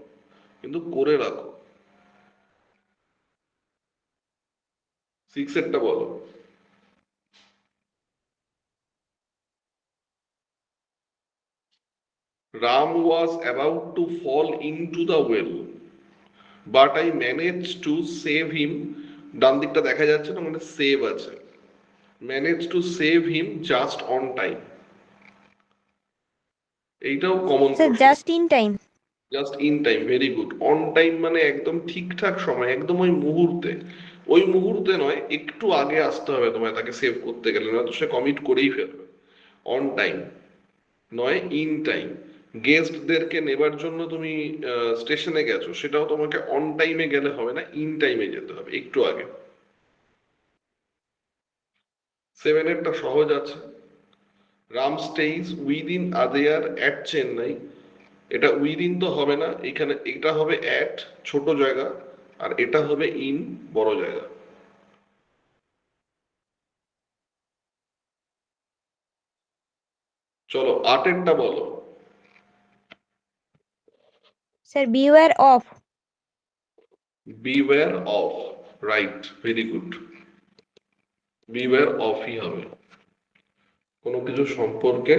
কিন্তু করে রাখো। সিক্সেরটা বলো। Ram was about to fall into the well but I managed to save him. ডান দিকটা দেখা যাচ্ছে না, মানে সেভ আছে। managed to save him just on time। এইটাও কমন স্যার প্রশ্ন। Just in time. Just in time, very good. On time মানে একদম ঠিকঠাক সময়, একদম ওই মুহূর্তে। ওই মুহূর্তে নয়, একটু আগে আসতে হবে তোমায় তাকে সেভ করতে গেলে, না তো সে কমিট করেই ফেলবে। অন টাইম নয়, ইন টাইম। গেস্টদেরকে নেবার জন্য তুমি স্টেশনে গেছো, সেটাও তোমাকে অন টাইমে গেলে হবে না, ইন টাইমে যেতে হবে, একটু আগে। সেভেনেরটা সহজ আছে। Ram stays within other at Chennai. এটা উইদিন তো হবে না, এখানে এটা হবে অ্যাট, ছোট জায়গা, আর এটা হবে ইন, বড় জায়গা। চলো আটেরটা বলো। Sir beware of. Beware of, right, very good. Beware অফই হবে, কোনো কিছু সম্পর্কে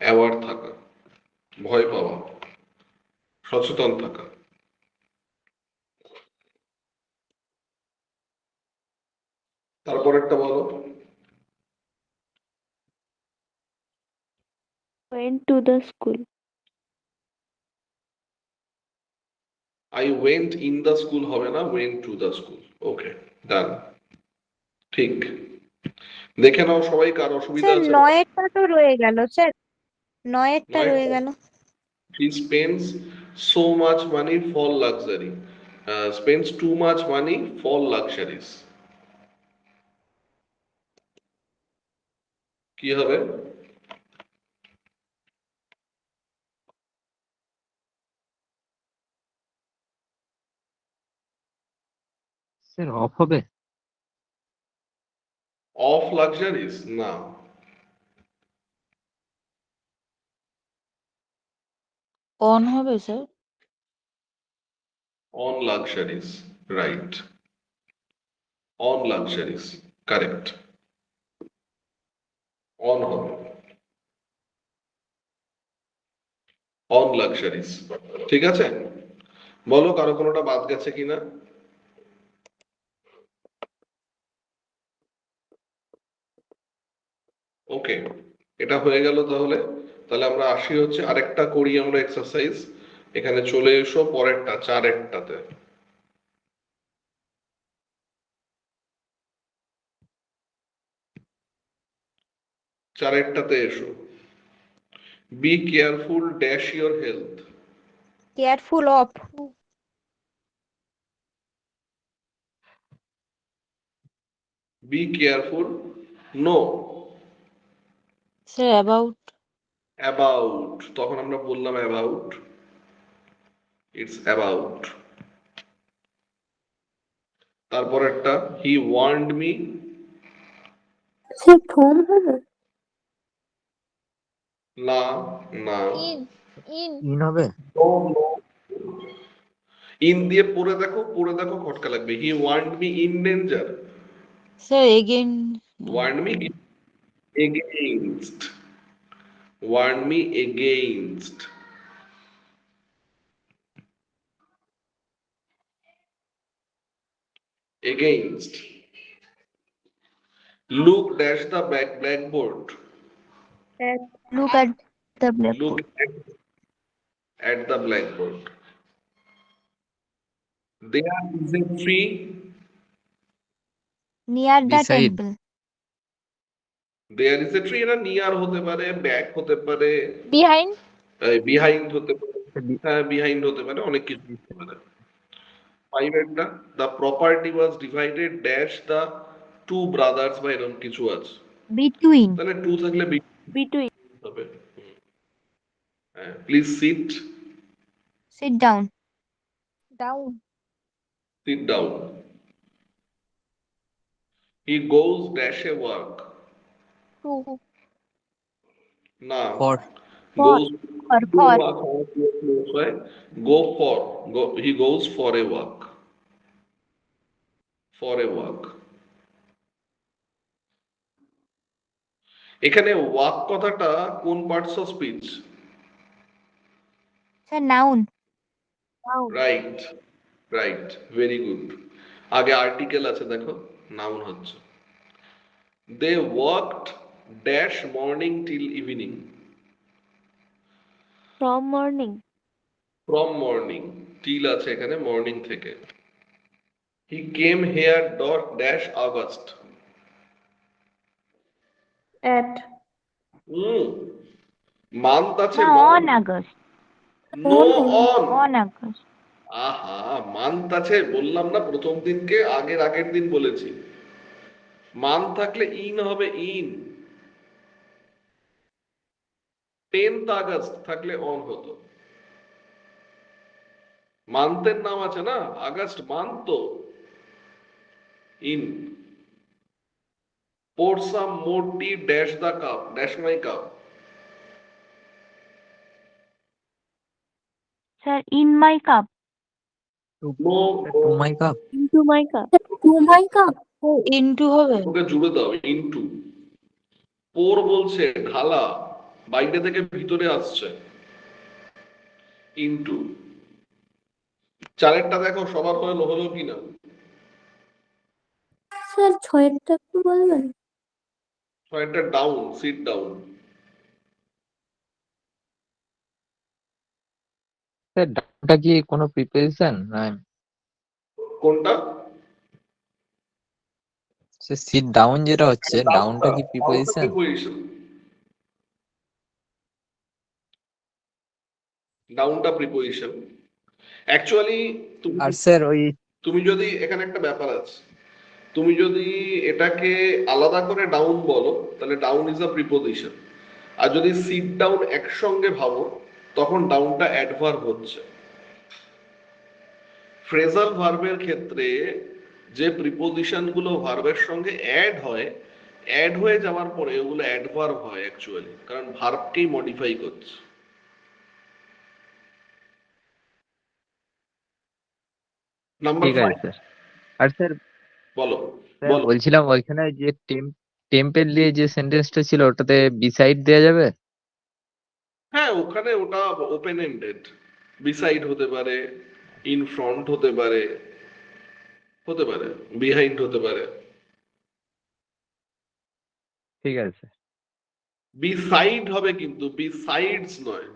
অ্যাওয়ার থাকা, ভয় পাওয়া, সচেতন থাকা। তারপরেরটা বলো। went to the school. I went in the school হবে না, ওয়েন্ট টু দ্য স্কুল। ওকে, ডান, ঠিক। দেখে নাও সবাই, কার অসুবিধা স্যার আছে। নয়েরটা তো রয়ে গেল স্যার, নয়েরটা নয়, রয়ে গেল। he spends so much money for luxury, spends too much money for luxuries। কি হবে? স্যার অফ হবে। অফ লাক্সারিজ না, অন হবে sir. On luxuries, right, on luxuries, correct, on হবে। On luxuries. ঠিক আছে, বলো কারো কোনোটা বাদ গেছে কিনা। ওকে, এটা হয়ে গেল। তাহলে তাহলে আমরা আসি হচ্ছে আরেকটা করি আমরা এক্সারসাইজ। এখানে চলে এসো পরেরটা, 4টাতে। চারেরটাতে এসো। Be careful dash your health. Careful of. Be careful no sir about about, তখন আমরা বললাম অ্যাবাউট, ইটস অ্যাবাউট। তারপর একটা হি ওয়ার্নড মি। সে ফোন হবে? না না, ইন হবে। ইন দিয়ে পড়ে দেখো খটকা লাগবে। He warned me in danger. Sir again warned me against. Warn me against. Against. Look dash the blackboard. Look at the look blackboard. at the blackboard. There is a tree. Near the Beside. Temple. There is a tree, এটা near হতে পারে, back হতে পারে, behind behind হতে পারে। হ্যাঁ, behind হতে পারে, অনেক কিছু হতে পারে। 5 একটা, the property was divided dash the two brothers, বা এরকম কিছু আছে। বিটুইন। তাহলে 2 থাকলে Between. হবে। হ্যাঁ, please sit. Sit down. Down Sit down. He goes dash a work. To না, For. goes for to for. work হয়, go for, he goes for a work. For a work. এখানে work কথাটা কোন parts of speech? Sir noun. Right, right, very good. আগে article আছে দেখো, noun হচ্ছে। They worked dash morning till evening. From morning. From morning, till আছে এখানে, morning থেকে। He came here dot dash August. At. Month আছে, on August. No on. On August. আহা, month আছে, বললাম না প্রথম দিনকে আগের দিন বলেছি। মান্থ থাকলে ইন হবে, ইন। 10th আগস্ট থাকলে অন হতো। মান্থের নাম আছে না, আগস্ট মান্থ, তো in. pour some more tea dash the cup dash my cup. Sir in my cup. No, To my cup. Into my cup. To my cup. Into হবে ওকে জুড়ে দাও, into. pour বলছে ঢালা, বাইরে থেকে ভিতরে আসছে, ইনটু। চারেরটা দেখো সবার হলো কিনা। স্যার 6-টা একটু বলবেন? ছয়টা ডাউন, সিট ডাউন। স্যার ডাউনটা কি কোনো প্রিপোজিশন না? কোনটা? সে সিট ডাউন যেটা হচ্ছে, ডাউনটা কি প্রিপোজিশন? প্রিপোজিশন। ডাউনটা প্রিপোজিশন। অ্যাকচুয়ালি আর স্যার ওই তুমি যদি, এখানে একটা ব্যাপার আছে, তুমি যদি এটাকে আলাদা করে ডাউন বলো তাহলে ডাউন ইজ আ প্রিপোজিশন। আর যদি সিট ডাউন একসঙ্গে ভাবো তখন ডাউনটা অ্যাডভার্ব হচ্ছে। ফ্রেজাল ভার্বের ক্ষেত্রে যে প্রিপোজিশন গুলো ভার্বের সঙ্গে অ্যাড হয়ে যাওয়ার পরে ওগুলো অ্যাডভার্ব হয় অ্যাকচুয়ালি, কারণ ভার্বকেই মডিফাই করছে। নাম্বার ঠিক আছে 5, স্যার। আর স্যার বলো স্যার বলো। বলছিলাম ওইখানে যে টেম্পেল দিয়ে যে সেন্টেন্সটা ছিল ওটাতে বিসাইড দেওয়া যাবে? হ্যাঁ, ওখানে ওটা ওপেন এন্ডেড, বিসাইড হতে পারে, ইন ফ্রন্ট হতে পারে, বিহাইন্ড হতে পারে। ঠিক আছে। বিসাইড হবে কিন্তু বিসাইডস নয়।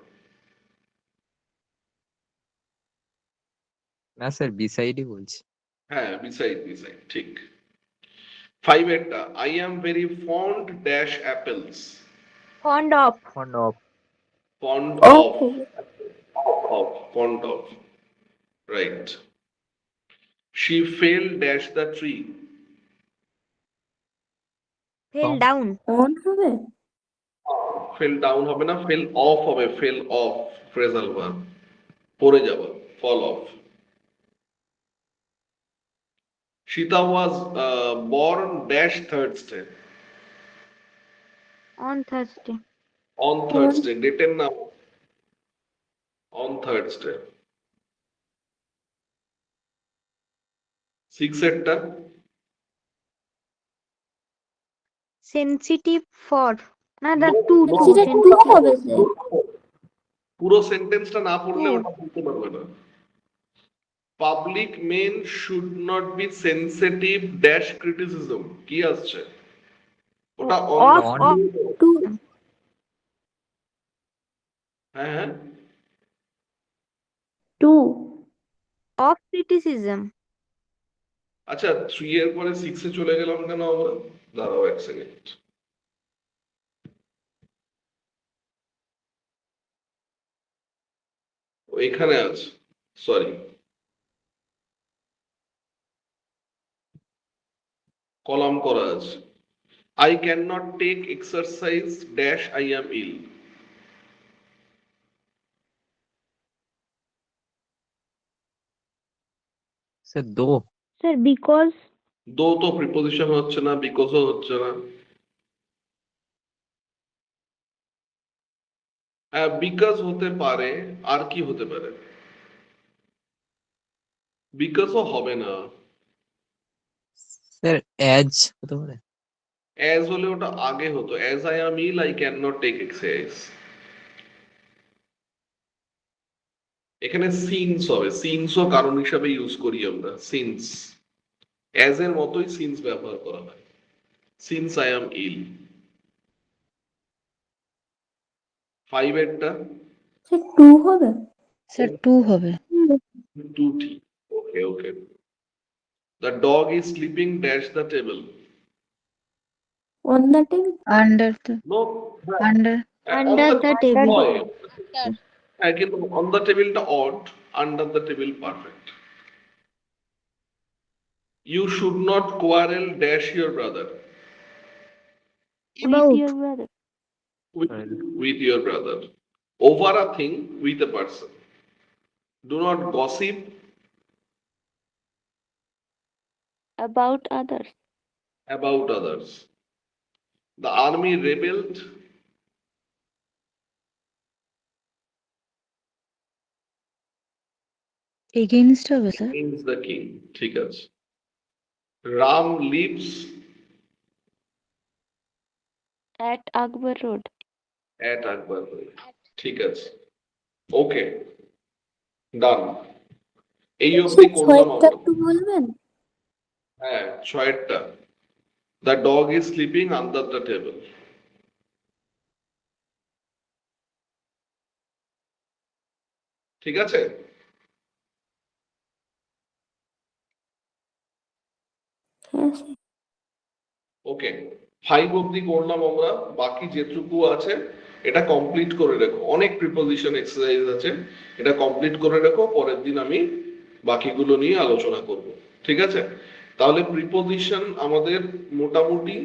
না স্যার, বিসাইডই বলছি। হ্যাঁ, বিসাইড ঠিক। 5 এরটা, I am very fond dash apples. Fond of. Fond of. Fond of of, fond of, right. She fell dash the tree. Fell Tom. Down. On হবে। Fell down হবে না, fell off হবে, fell off phrasal verb, পড়ে যাওয়া, fall off. Sita was born dash Thursday. On Thursday. On Thursday, ডেটের নাম, on Thursday. 6 এরটা, sensitive for. না দা No, টু no, টু সেটা টু হবে স্যার। পুরো সেন্টেন্সটা না পড়লে Two. ওটা বলতে পারবে না। Public men should not be sensitive dash criticism, কি আসছে ওটা on। Of on. Of to হ্যাঁ হ্যাঁ, টু অফ ক্রিটিসিজম। আচ্ছা 3 এর পরে 6 এ চলে গেলাম কেন আমরা? দাঁড়াও এক সেকেন্ড। এখানে আছে, সরি, কলাম করা আছে। I cannot take exercise dash I am ill. Sir though. Sir because. Though তো প্রিপোজিশন হচ্ছে না, বিকজও হচ্ছে না। বিকজ হতে পারে, আর কি হতে পারে? বিকজও হবে না। স্যার অ্যাজ হতে পারে। অ্যাজ হলে ওটা আগে হতো, as I am ill I cannot take exercise। এখানে সিন্স হবে, সিন্সও কারণ হিসাবে ইউজ করি আমরা, সিন্স। অ্যাজ এর মতোই সিন্স ব্যবহার করা হয়, সিন্স আই am ill। 5 এরটা, স্যার টু হবে। স্যার টু হবে। 2 ঠিক, okay okay. The dog is sleeping dash the table. On the table. Under the No, under Under the table. হয়। হ্যাঁ, কিন্তু on the table টা odd, under the table perfect. You should not quarrel dash your brother. About. With your brother. With your brother. Over a thing with a person. Do not gossip About others. about others. The army rebelled against হবে sir. against the king. ঠিক আছে। Ram lives At Akbar Road. at Akbar Road. ঠিক আছে, ওকে, ডান। এই অবধি করলাম ছয়টা আমরা। একটু বলবেন? হ্যাঁ, 6টা। The dog is sleeping under the table. ঠিক আছে, হ্যাঁ স্যার। ওকে। 5 অবধি করলাম আমরা, বাকি যেটুকু আছে এটা কমপ্লিট করে রেখো। অনেক প্রিপোজিশন এক্সারসাইজ আছে, এটা কমপ্লিট করে রেখো, পরের দিন আমি বাকিগুলো নিয়ে আলোচনা করব। ঠিক আছে, তাহলে প্রিপোজিশন আমাদের মোটামুটি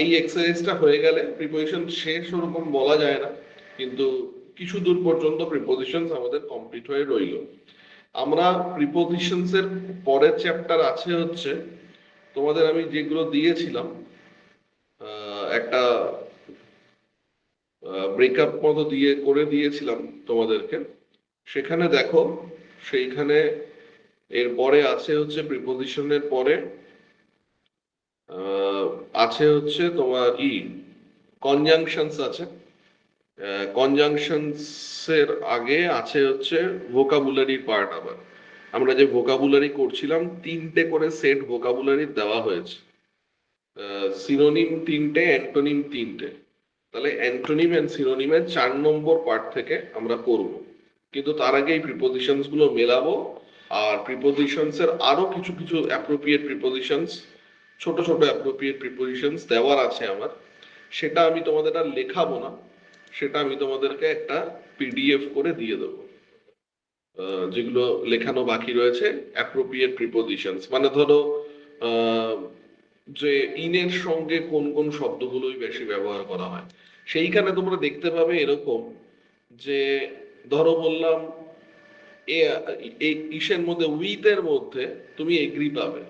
এই এক্সারসাইজটা হয়ে গেলে, প্রিপোজিশন শেষ ওরকম বলা যায় না, কিন্তু কিছু দূর পর্যন্ত প্রিপোজিশন আমাদের কমপ্লিট হয়ে রইল। আমরা প্রিপোজিশনস এর পরের চ্যাপ্টার আছে হচ্ছে, তোমাদের আমি যেগুলো দিয়েছিলাম একটা ব্রেকআপ মতো করে দিয়েছিলাম তোমাদেরকে, সেখানে দেখো, সেইখানে এর পরে আছে হচ্ছে প্রিপোজিশনের পরে আছে হচ্ছে তোমার কনজাংশনস আছে, কনজাংশনস এর আগে আছে হচ্ছে ভোকাবুলারির পার্ট। আবার আমরা যে ভোকাবুলারি করছিলাম 3টে করে সেট ভোকাবুলারি দেওয়া হয়েছে, সিনোনিম 3টে, অ্যান্টোনিম 3টে। তাহলে অ্যান্টোনিম এন্ড সিনোনিমের 4 নম্বর পার্ট থেকে আমরা করব, কিন্তু তার আগে এই প্রিপোজিশনস গুলো মেলাবো। আর প্রিপোজিশনস এর আরো কিছু কিছু অ্যাপ্রোপ্রিয়েট প্রিপোজিশনস, ছোট ছোট অ্যাপ্রোপ্রিয়েট প্রিপোজিশনস দেওয়ার আছে আমার, সেটা আমি তোমাদের আর লেখাবো না, সেটা আমি তোমাদেরকে একটা পিডিএফ করে দিয়ে দেবো। যেগুলো লেখানো বাকি রয়েছে অ্যাপ্রোপ্রিয়েট প্রিপোজিশনস, মানে ধরো যে ইনের সঙ্গে কোন কোন শব্দগুলোই বেশি ব্যবহার করা হয়, সেইখানে তোমরা দেখতে পাবে এরকম যে ধরো বললাম এই ইসের মধ্যে উইথ এর মধ্যে তুমি এগ্রি পাবে।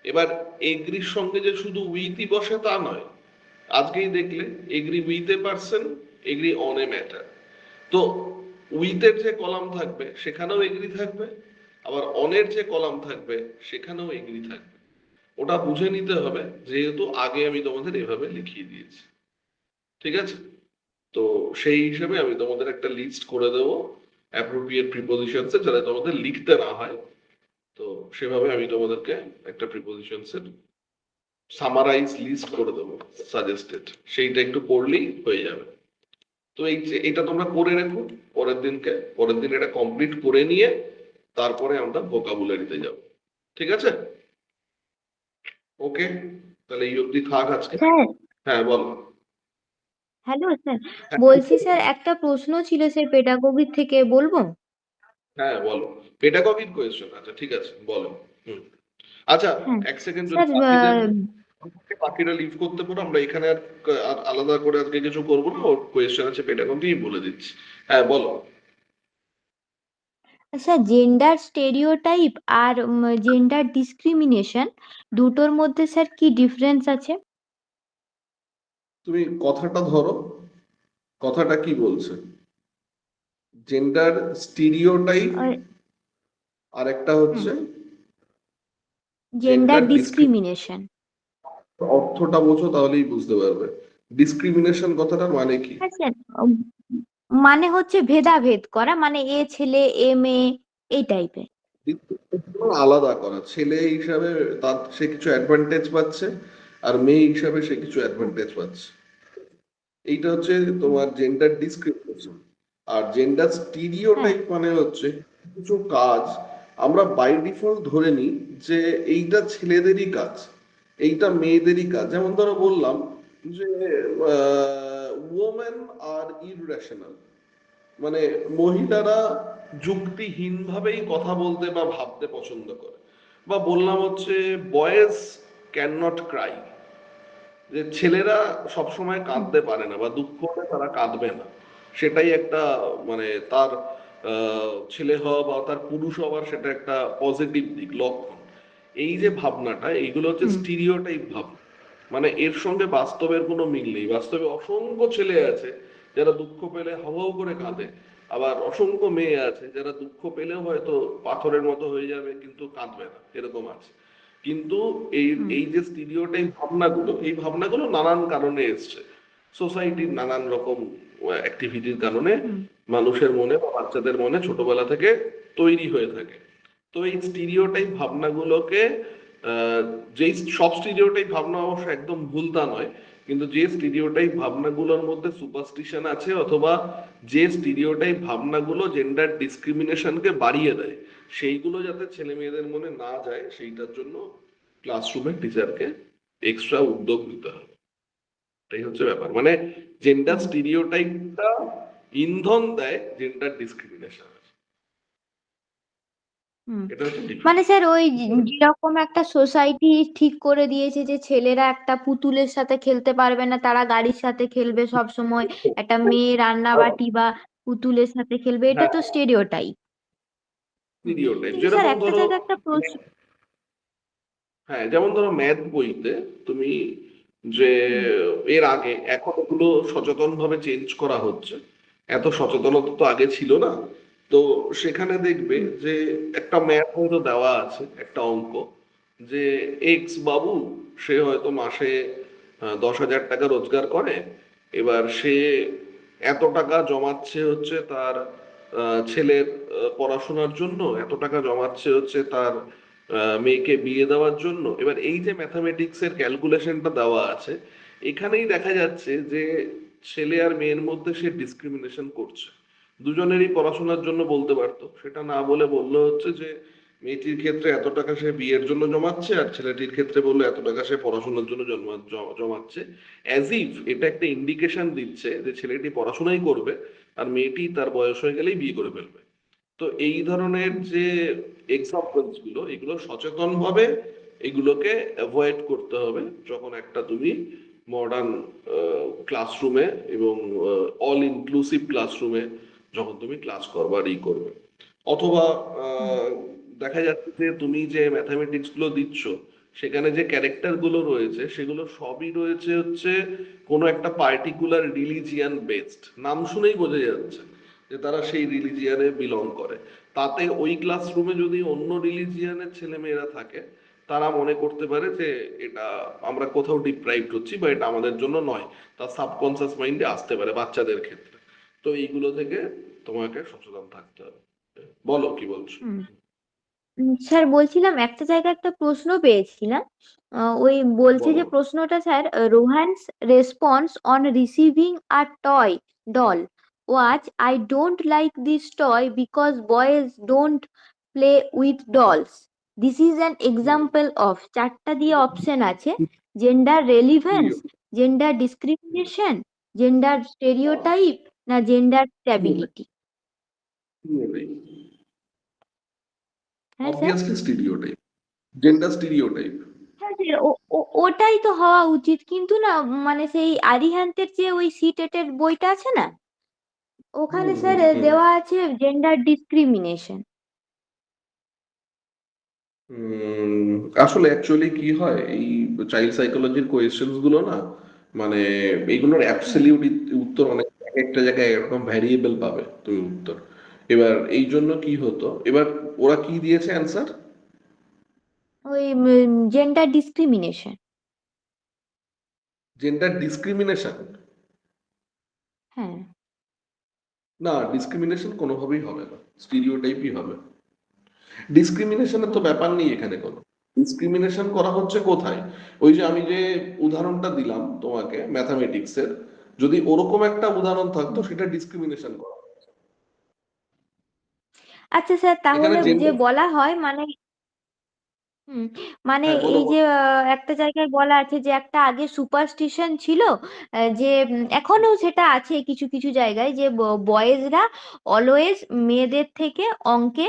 এবার এগ্রির সঙ্গে যে শুধু উইথই বসে তা নয়, আজকেই দেখলে agri with a person, agri on a matter. তো উইথের যে কলাম থাকবে সেখানেও এগ্রি থাকবে, আবার অনের যে কলাম থাকবে সেখানেও এগ্রি থাকবে। ওটা বুঝে নিতে হবে, যেহেতু আগে আমি তোমাদের এভাবে লিখিয়ে দিয়েছি। ঠিক আছে? তো সেই হিসেবে আমি তোমাদের একটা লিস্ট করে দেবো অ্যাপ্রোপ্রিয়েট প্রিপোজিশনস এর, যাতে তোমাদের লিখতে না হয়। তো সেভাবে আমি তোমাদেরকে একটা প্রিপোজিশনস এর সামারাইজ লিস্ট করে দেবো সাজেস্টেড, সেইটা একটু পড়লেই হয়ে যাবে। তো এই যে এটা তোমরা করে রেখো, পরের দিন এটা কমপ্লিট করে নিয়ে তারপরে আমরা ভোকাবুলারিতে যাব। ঠিক আছে? ওকে, তাহলে এই অবধি থাক আজকে। স্যার, হ্যাঁ বলো। হ্যালো স্যার, বলছি স্যার একটা প্রশ্ন ছিল স্যার পেডাগোগির থেকে, বলবো? হ্যাঁ বলো, পেডাগজিক কোয়েশ্চেন। আচ্ছা ঠিক আছে, বলো। হুম, আচ্ছা হ্যাঁ এক সেকেন্ড, যদি স্যার, বাকিরা লিভ করতে পারো, আমরা এখানে আর আলাদা করে আজকে কিছু করবো না, ওর কোয়েশ্চেন আছে পেডাগজি, বলে দিচ্ছি। হ্যাঁ বলো। স্যার জেন্ডার স্টেরিওটাইপ আর জেন্ডার ডিসক্রিমিনেশন দুটোর মধ্যে স্যার কি ডিফারেন্স আছে? তুমি কথাটা ধরো, কথাটা কি বলছে? জেন্ডার স্টিরিওটাইপ আর একটা হচ্ছে জেন্ডার gender ডিসক্রিমিনেশন। অর্থটা বোঝো তাহলেই বুঝতে পারবে। ডিসক্রিমিনেশন কথাটার মানে কি? হ্যাঁ স্যার, মানে হচ্ছে ভেদাভেদ করা, মানে এ ছেলে এ মেয়ে এই টাইপের। আলাদা করা, ছেলে হিসাবে তার সে কিছু অ্যাডভান্টেজ পাচ্ছে, আর মেয়ে হিসাবে সে কিছু অ্যাডভান্টেজ পাচ্ছে। এইটা হচ্ছে তোমার জেন্ডার ডিসক্রিমিনেশন। আর জেন্ডার স্টিরিওটাইপ মানে হচ্ছে কিছু কাজ আমরা বাই ডিফল্ট ধরে নিই যে এইটা ছেলেদেরই কাজ, এইটা মেয়েদেরই কাজ। যেমন ধরো বললাম যে ওমেন আর ইররেশনাল, মানে মহিলারা যুক্তিহীন ভাবেই কথা বলতে বা ভাবতে পছন্দ করে। বা বললাম হচ্ছে বয়েজ ক্যান নট ক্রাই, যে ছেলেরা সবসময় কাঁদতে পারে না বা দুঃখ হলে তারা কাঁদবে না, সেটাই একটা মানে তার ছেলে হওয়া বা তার পুরুষ হওয়ার সেটা একটা পজিটিভ দিক, লক্ষণ। এই যে ভাবনাটা, এইগুলো হচ্ছে স্টিরিওটাইপ ভাবনা, মানে এর সঙ্গে বাস্তবের কোনো মিল নেই। বাস্তবে অসংখ্য ছেলে আছে যারা দুঃখ পেলে হাউ করে কাঁদে, আবার অসংখ্য মেয়ে আছে যারা দুঃখ পেলেও হয়তো পাথরের মতো হয়ে যাবে কিন্তু কাঁদবে না, এরকম আছে। কিন্তু এই এই যে স্টিরিওটাইপ ভাবনাগুলো, এই ভাবনাগুলো নানান কারণে এসছে, সোসাইটির নানান রকম অ্যাক্টিভিটির কারণে মানুষের মনে বা বাচ্চাদের মনে ছোটবেলা থেকে তৈরি হয়ে থাকে। তো এই স্টিরিওটাইপ ভাবনাগুলোকে যেই সব স্টিরিওটাইপ ভাবনা অবশ্য একদম ভুল তা নয়, কিন্তু যে স্টিরিওটাইপ ভাবনাগুলোর মধ্যে সুপারস্টিশন আছে, অথবা যে স্টিরিওটাইপ ভাবনাগুলো জেন্ডার ডিসক্রিমিনেশনকে বাড়িয়ে দেয়, সেইগুলো যাতে ছেলে মেয়েদের মনে না যায়, সেইটার জন্য ক্লাসরুমে টিচারকে এক্সট্রা উদ্যোগ নিতে হবে। এটাই হচ্ছে ব্যাপার, মানে জেন্ডার স্টিরিওটাইপটা ইন্ধন দেয় জেন্ডার ডিসক্রিমিনেশন। এটা হচ্ছে মানে স্যার ওই যেরকম একটা সোসাইটি ঠিক করে দিয়েছে যে ছেলেরা একটা পুতুলের সাথে খেলতে পারবে না, তারা গাড়ির সাথে খেলবে সব সময়, একটা মেয়ে রান্নাবাটি বা পুতুলের সাথে খেলবে, এটা তো স্টেরিওটাইপ। স্টিরিওটাইপ। কিন্তু স্যার যেরকম একটা ধরো, জায়গায় একটা প্রশ্ন। হ্যাঁ যেমন ধরো ম্যাথ বইতে তুমি যে এর আগে, এখন এগুলো সচেতন ভাবে চেঞ্জ করা হচ্ছে, এত সচেতনতা তো আগে ছিল না। তো সেখানে দেখবে যে একটা ম্যাথ হয়তো দেওয়া আছে, একটা অঙ্ক, যে এক্স বাবু সে হয়তো মাসে 10,000 টাকা রোজগার করে, এবার সে এত টাকা জমাচ্ছে হচ্ছে তার ছেলের পড়াশোনার জন্য, এত টাকা জমাচ্ছে হচ্ছে তার মেয়েকে বিয়ে দেওয়ার জন্য। এবার এই যে ম্যাথামেটিক্স এর ক্যালকুলেশনটা দেওয়া আছে, এখানেই দেখা যাচ্ছে যে ছেলে আর মেয়ের মধ্যে সে ডিসক্রিমিনেশন করছে। দুজনেরই পড়াশোনার জন্য বলতে পারতো, সেটা না বলে বললো হচ্ছে যে মেয়েটির ক্ষেত্রে এত টাকা সে বিয়ের জন্য জমাচ্ছে, আর ছেলেটির ক্ষেত্রে বললো এত টাকা সে পড়াশোনার জন্য জমাচ্ছে। অ্যাজ ইফ এটা একটা ইন্ডিকেশন দিচ্ছে যে ছেলেটি পড়াশোনাই করবে আর মেয়েটি তার বয়স হয়ে গেলেই বিয়ে করে ফেলবে। তো এই ধরনের যে এক্সাম্পলস গুলো, এগুলো সচেতন ভাবে এগুলোকে অ্যাভয়েড করতে হবে যখন একটা তুমি মডার্ন ক্লাসরুমে এবং অল ইনক্লুসিভ ক্লাসরুমে যখন তুমি ক্লাস করবার করবে। অথবা দেখা যাচ্ছে যে তুমি যে ম্যাথামেটিক্স গুলো দিচ্ছ সেখানে যে ক্যারেক্টার গুলো রয়েছে সেগুলো সবই রয়েছে হচ্ছে কোনো একটা পার্টিকুলার রিলিজিয়ান বেসড, নাম শুনেই বোঝা যাচ্ছে যে তারা সেই রিলিজিয়ানে বিলং করে। তাতে ওই ক্লাসরুমে যদি অন্য রিলিজিয়ানের ছেলে মেয়েরা থাকে, তারা মনে করতে পারে যে এটা আমরা কোথাও ডিপ্রাইভড হচ্ছি বা এটা আমাদের জন্য নয়, তার সাবকনসিয়াস মাইন্ডে আসতে পারে বাচ্চাদের ক্ষেত্রে। তো এইগুলো থেকে তোমাকে সচেতন থাকতে হবে। বলো কি বলছো। স্যার বলছিলাম একটা জায়গায় একটা প্রশ্ন পেয়েছিলাম। ওই বলছে যে বলো। প্রশ্নটা sir, Rohan's response on receiving a toy doll was, I don't like this toy because boys don't play with dolls. This is an example of, চারটা দিয়ে অপশন আছে: gender relevance, gender discrimination, gender stereotype, না gender stability. হ্যাঁ sir. Obviously stereotype, gender stereotype. হ্যাঁ sir, ওটাই তো হওয়া উচিত, কিন্তু না মানে সেই আরিহান্তের যে ওই সিটেটের বইটা আছে না, ওখানে স্যার দেওয়া আছে জেন্ডার ডিসক্রিমিনেশন। আসলে অ্যাকচুয়ালি কি হয়, এই চাইল্ড সাইকোলজির কোয়েশ্চেন্স গুলো না, মানে এইগুলোর অ্যাবসলিউট উত্তর অনেক একটা জায়গায় এরকম ভ্যারিয়েবল পাবে তুমি উত্তর। এবার এই জন্য কি হতো, এবার ওরা কি দিয়েছে অ্যান্সার? ওই জেন্ডার ডিসক্রিমিনেশন। Gender discrimination? হ্যাঁ। না, ডিসক্রিমিনেশন কোনোভাবেই হবে না, স্টিরিওটাইপই হবে। ডিসক্রিমিনেশনের তো ব্যাপার নেই এখানে কোনো। ডিসক্রিমিনেশন করা হচ্ছে কোথায়, ওই যে আমি যে উদাহরণটা দিলাম তোমাকে ম্যাথামেটিক্সের, যদি ওরকম একটা উদাহরণ থাকতো সেটা ডিসক্রিমিনেশন করা। আচ্ছা স্যার, তাহলে এখানে যে জেন্ডার। বলা হয় মানে মানে হ্যাঁ বলো এই যে বলো। একটা জায়গায় বলা আছে যে একটা আগে সুপারস্টিশন ছিল, যে এখনো সেটা আছে কিছু কিছু জায়গায়, যে বয়েজরা অলওয়েজ মেয়েদের থেকে অঙ্কে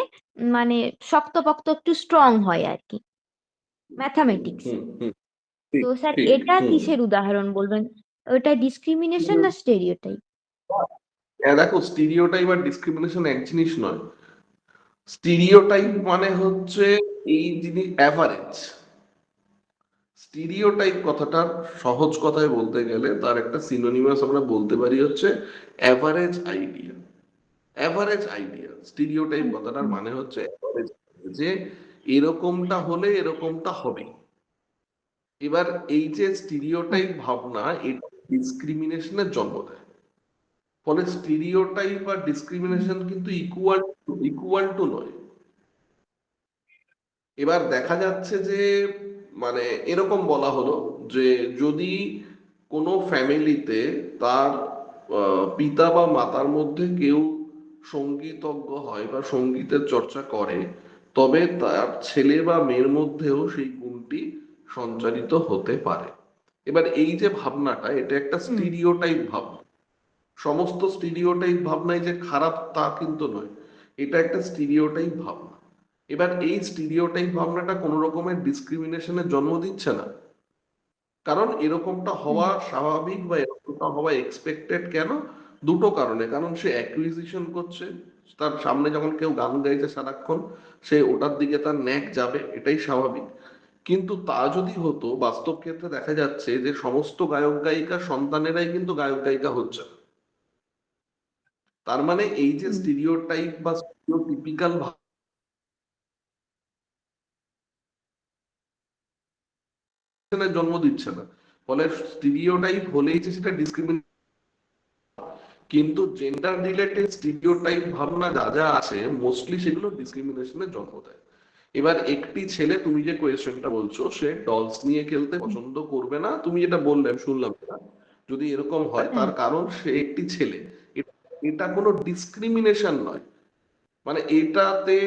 মানে শক্তপোক্ত একটু স্ট্রং হয় আর কি, ম্যাথামেটিক্সে। হুম হুম ঠিক তো স্যার ঠিক এটা হুম। কিসের উদাহরণ বলবেন? ওটা ডিসক্রিমিনেশন না স্টেরিওটাইপ? হ্যাঁ দেখো, স্টিরিওটাইপ আর ডিসক্রিমিনেশন এক জিনিস নয়। স্টিরিওটাইপ মানে হচ্ছে এই জিনিস অ্যাভারেজ। স্টিরিওটাইপ কথাটার সহজ কথায় বলতে গেলে তার একটা সিনোনিমাস আমরা বলতে পারি হচ্ছে average idea. Average idea, stereotype কথাটার মানে হচ্ছে average idea, যে এরকমটা হলে এরকমটা হবে। এবার এই যে স্টিরিওটাইপ ভাবনা, এটা ডিসক্রিমিনেশনের জন্ম দেয়। ফলে স্টিরিওটাইপ আর ডিসক্রিমিনেশন কিন্তু ইকুয়াল টু নয়। এবার দেখা যাচ্ছে যে মানে এরকম বলা হলো যে যদি কোনো ফ্যামিলিতে তার পিতা বা মাতার মধ্যে কেউ সঙ্গীতজ্ঞ হয় বা সঙ্গীতের চর্চা করে, তবে তার ছেলে বা মেয়ের মধ্যেও সেই গুণটি সঞ্চারিত হতে পারে। এবার এই যে ভাবনাটা, এটা একটা স্টিরিওটাইপ ভাবনা। সমস্ত স্টিরিওটাইপ ভাবনাই যে খারাপ তা কিন্তু নয়, এটা একটা স্টিরিওটাইপ ভাবনা। এবার এই স্টিরিওটাইপ ভাবনাটা কোনো রকমের ডিসক্রিমিনেশনের জন্ম দিচ্ছে না, কারণ এরকমটা হওয়া স্বাভাবিক বা এরকমটা হওয়া এক্সপেক্টেড। কেন? দুটো কারণে। কারণ সে অ্যাকুইজিশন করছে, তার সামনে যখন কেউ গান গাইছে সারাক্ষণ সে ওটার দিকে তার ন্যাক যাবে, এটাই স্বাভাবিক। কিন্তু তা যদি হতো, বাস্তব ক্ষেত্রে দেখা যাচ্ছে যে সমস্ত গায়ক গায়িকা সন্তানেরাই কিন্তু গায়ক গায়িকা হচ্ছে না। তার মানে এই যে স্টিরিওটাইপ বা স্টিরিওটিপিক্যাল জন্ম দিচ্ছে না, ফলে স্টিরিওটাইপ হলেই যে সেটা ডিসক্রিমিনেশন। কিন্তু জেন্ডার রিলেটেড স্টিরিওটাইপ ভাবনা যা যা আছে মোস্টলি সেগুলো ডিসক্রিমিনেশনের জন্ম দেয়। এবার একটি ছেলে, তুমি যে কোয়েশ্চেনটা বলছো, সে ডলস নিয়ে খেলতে পছন্দ করবে না, তুমি যেটা বললে আমি শুনলাম সেটা। যদি এরকম হয় তার কারণ সে একটি ছেলে, এটা কোনো ডিসক্রিমিনেশন নয়। মানে এটাতে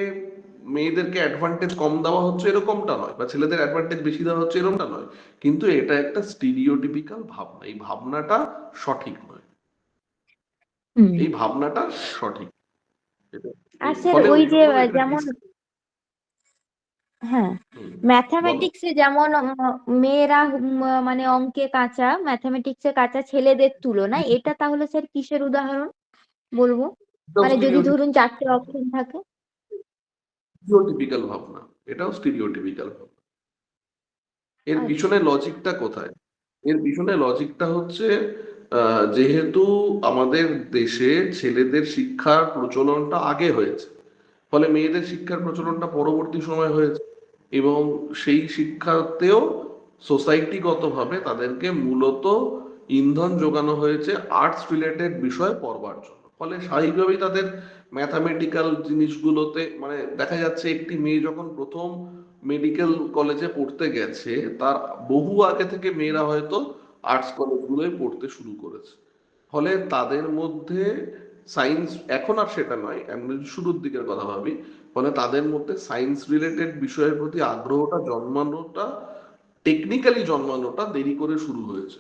মেয়েদেরকে অ্যাডভান্টেজ কম দেওয়া হচ্ছে এরকমটা নয়, বা ছেলেদের অ্যাডভান্টেজ বেশি দেওয়া হচ্ছে এরকমটা নয়, কিন্তু এটা একটা স্টিরিওটিপিক্যাল ভাবনা। এই ভাবনাটা সঠিক নয়, হুম। এই ভাবনাটা সঠিক। আর স্যার ফলে ওই ওই যে জন্য এটা যেমন হ্যাঁ বলো। ম্যাথামেটিক্সে যেমন মেয়েরা মানে অঙ্কে কাঁচা, ম্যাথামেটিক্সে কাঁচা ছেলেদের তুলনায়, এটা তাহলে স্যার কিসের উদাহরণ বলবো? মানে যদি ধরুন 4টে অপশন থাকে। স্টিরিওটিপিক্যাল ভাবনা, এটাও স্টিরিওটিপিক্যাল ভাবনা। এর আচ্ছা। পিছনে লজিকটা কোথায়? এর পিছনে লজিকটা হচ্ছে যেহেতু আমাদের দেশে ছেলেদের শিক্ষার প্রচলনটা আগে হয়েছে, ফলে মেয়েদের শিক্ষার প্রচলনটা পরবর্তী সময় হয়েছে, এবং সেই শিক্ষাতেও সোসাইটিগতভাবে তাদেরকে মূলত ইন্ধন যোগানো হয়েছে আর্টস রিলেটেড বিষয় পড়বার জন্য। ফলে স্বাভাবিকভাবেই তাদের ম্যাথামেটিক্যাল জিনিসগুলোতে, মানে দেখা যাচ্ছে একটি মেয়ে যখন প্রথম মেডিকেল কলেজে পড়তে গেছে, তার বহু আগে থেকে মেয়েরা হয়তো আর্টস কলেজগুলোয় পড়তে শুরু করেছে। ফলে তাদের মধ্যে সায়েন্স, এখন আর সেটা নয়, আমি শুরুর দিকের কথা ভাবি, ফলে তাদের মধ্যে সায়েন্স রিলেটেড বিষয়ের প্রতি আগ্রহটা জন্মানোটা, টেকনিক্যালি জন্মানোটা দেরি করে শুরু হয়েছে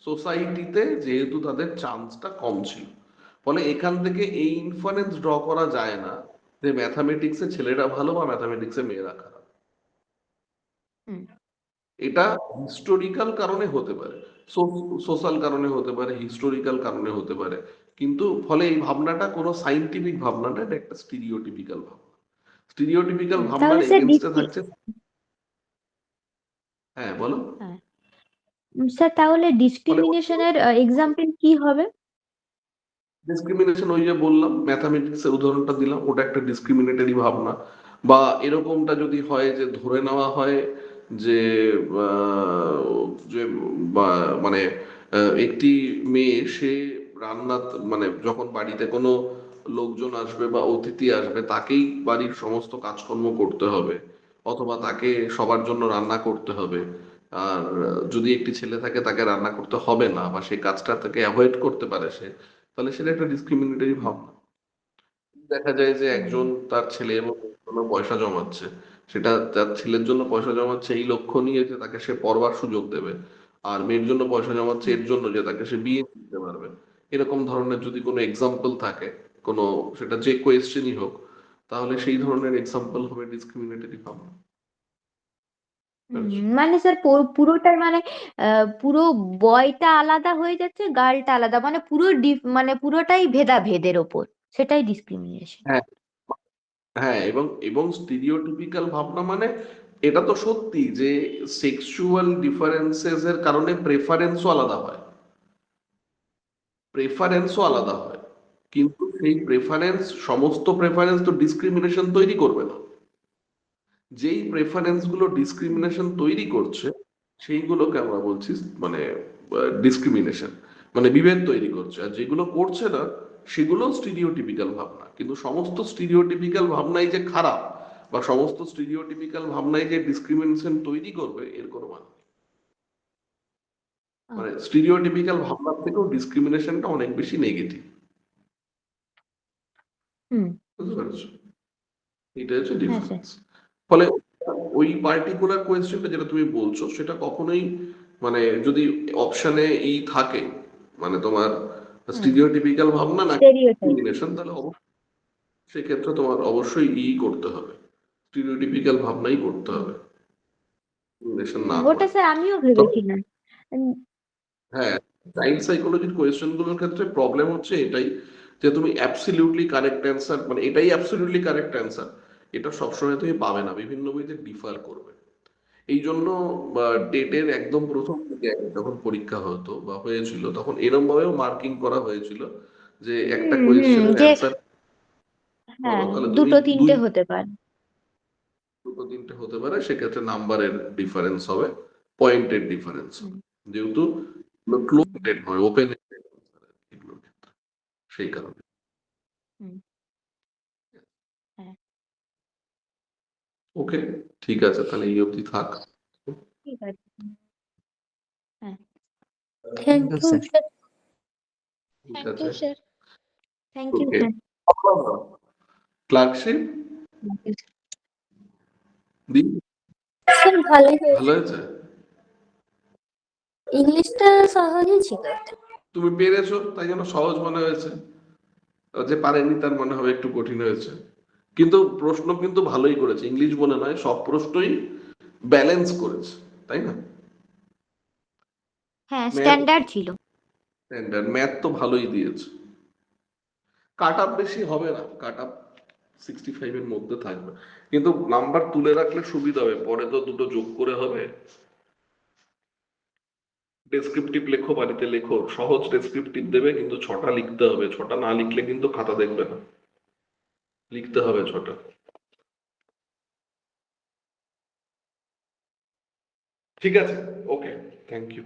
সোসাইটিতে, যেহেতু তাদের চান্সটা কম ছিল। ফলে এখান থেকে এই ইনফারেন্স ড্র করা যায় না যে ম্যাথামেটিক্সে ছেলেরা ভালো বা ম্যাথামেটিক্সে মেয়েরা খারাপ। হুম। এটা হিস্টোরিক্যাল কারণে হতে পারে, সোশ্যাল কারণে হতে পারে, হিস্টোরিক্যাল কারণে হতে পারে, কিন্তু ফলে এই ভাবনাটা কোনো সাইন্টিফিক ভাবনা না, এটা একটা স্টিরিওটিপিক্যাল ভাবনা। স্টিরিওটিপিক্যাল ভাবনার তাহলে স্যার এগেনস্টে থাকছে। হ্যাঁ বলো। হ্যাঁ স্যার তাহলে ফলে ডিসক্রিমিনেশনের এক্সাম্পল কি হবে? ডিসক্রিমিনেশন, ওই যে বললাম ম্যাথামেটিক্স এর উদাহরণটা দিলাম, ওটা একটা ডিসক্রিমিনেটরি ভাবনা। বা এরকমটা যদি হয় যে ধরে নেওয়া হয় যে যে মানে একটি মেয়ে, সে রান্না, মানে যখন বাড়িতে কোনো লোকজন আসবে বা অতিথি আসবে, তাকেই বাড়ির সমস্ত কাজকর্ম করতে হবে, অথবা তাকে সবার জন্য রান্না করতে হবে। আর যদি একটি ছেলে থাকে, তাকে রান্না করতে হবে না, বা সেই কাজটা তাকে অ্যাভয়েড করতে পারে সে, তাহলে সেটা একটা ডিসক্রিমিনেটরি ভাবনা। দেখা যায় যে একজন তার ছেলে এবং মেয়ের জন্য পয়সা জমাচ্ছে, সেটা তার ছেলের জন্য পয়সা জমাচ্ছে এই লক্ষ্য নিয়ে যে তাকে সে পড়বার সুযোগ দেবে, আর মেয়ের জন্য পয়সা জমাচ্ছে এর জন্য যে তাকে সে বিয়ে দিতে পারবে। এরকম ধরনের যদি কোনো এক্সাম্পল থাকে, কোনো, সেটা যে কোয়েশ্চেনই হোক, তাহলে সেই ধরনের এক্সাম্পল হবে ডিসক্রিমিনেটরি ভাবনা। মানে স্যার পুরোটাই মানে পুরো বয়টা আলাদা হয়ে যাচ্ছে, গার্লটা আলাদা, মানে পুরো মানে পুরোটাই ভেদাভেদের ওপর, সেটাই ডিসক্রিমিনেশন। হ্যাঁ, হ্যাঁ, এবং এবং স্টিরিওটিপিক্যাল ভাবনা মানে, এটা তো সত্যি যে সেক্সুয়াল ডিফারেন্সেস এর কারণে প্রেফারেন্সও আলাদা হয়, প্রেফারেন্সও আলাদা হয়, কিন্তু সেই প্রেফারেন্স, সমস্ত প্রেফারেন্স তো ডিসক্রিমিনেশন তৈরি করবে না। যেই প্রেফারেন্স গুলো ডিসক্রিমিনেশন তৈরি করছে, সেইগুলোকে আমরা বলছি মানে ডিসক্রিমিনেশন, মানে বিভেদ তৈরি করছে। আর যেগুলো করছে না, সেগুলো স্টিরিওটিপিক্যাল ভাবনা। কিন্তু সমস্ত স্টিরিওটিপিক্যাল ভাবনাই যে খারাপ, বা সমস্ত স্টিরিওটিপিক্যাল ভাবনাই যে ডিসক্রিমিনেশন তৈরি করবে, এর কোনো মানে নেই। মানে স্টিরিওটিপিক্যাল ভাবনার থেকেও ডিসক্রিমিনেশনটা অনেক বেশি নেগেটিভ। হুম। বুঝতে পারছো? এটা হচ্ছে হ্যাঁ স্যার। ডিফারেন্স। ফলে ওই পার্টিকুলার কোয়েশ্চেনটা যেটা তুমি বলছো, সেটা কখনোই, মানে যদি অপশনে ই থাকে, মানে তোমার স্টিরিওটিপিক্যাল ভাবনা না স্টেরিওটাইপ। ডিসক্রিমিনেশন, তাহলে সেক্ষেত্রে তোমার অবশ্যই ই করতে হবে, স্টিরিওটিপিক্যাল ভাবনাই করতে হবে, ডিসক্রিমিনেশন না করে। ওটা স্যার আমিও তো ভেবেছিলাম। হ্যাঁ, চাইল্ড সাইকোলজির কোয়েশ্চেন গুলোর ক্ষেত্রে প্রবলেম হচ্ছে এটাই, যে তুমি অ্যাবসলিউটলি কারেক্ট অ্যান্সার, মানে এটাই অ্যাবসলিউটলি কারেক্ট অ্যান্সার, এটা সবসময় তুমি পাবে না, বিভিন্ন ওয়েতে ডিফার করবে। এই জন্য টেটের একদম প্রথম দিকে যখন পরীক্ষা হতো বা হয়েছিল, তখন এরম ভাবেও মার্কিং করা হয়েছিল যে একটা কোয়েশ্চেনের যে অ্যান্সার হ্যাঁ তাহলে তুমি দুটো তিনটে হতে পারে। দুটো তিনটে হতে পারে, সেক্ষেত্রে নাম্বারের ডিফারেন্স হবে, পয়েন্টের ডিফারেন্স হবে, যেহেতু ক্লোজ এন্ডেড নয়, ওপেন এন্ডেড, সেই কারণে। হুম। হ্যাঁ। ওকে, ঠিক আছে, তাহলে এই অবধি থাক। ঠিক আছে। হ্যাঁ। Thank you, you, sir. sir. ঠিক থ্যাংক আছে, you sir. Thank you okay. Sir. Clerkship দিন স্যার ভালোই ভালো হয়েছে। হয়েছে, ইংলিশটা সহজই ছিল। তুমি পেরেছো তাই জন্য সহজ মনে হয়েছে, আর যে পারেনি তার মনে হবে একটু কঠিন হয়েছে। কিন্তু প্রশ্ন কিন্তু ভালোই করেছে, ইংলিশ বলে নয়, সব প্রশ্নই ব্যালেন্স করেছে, তাই না? হ্যাঁ, ম্যাথ স্ট্যান্ডার্ড ছিল। স্ট্যান্ডার্ড, ম্যাথ তো ভালোই দিয়েছে। কাট আপ বেশি হবে না, কাট আপ 65 এর মধ্যে থাকবে, কিন্তু নাম্বার তুলে রাখলে সুবিধা হবে, পরে তো দুটো যোগ করে হবে। ডেসক্রিপটিভ লেখো, বাড়িতে লেখো, সহজ ডেসক্রিপটিভ দেবে, কিন্তু 6টা লিখতে হবে, 6টা না লিখলে কিন্তু খাতা দেখবে না, লিখতে হবে 6টা। ঠিক আছে, ওকে, থ্যাংক ইউ।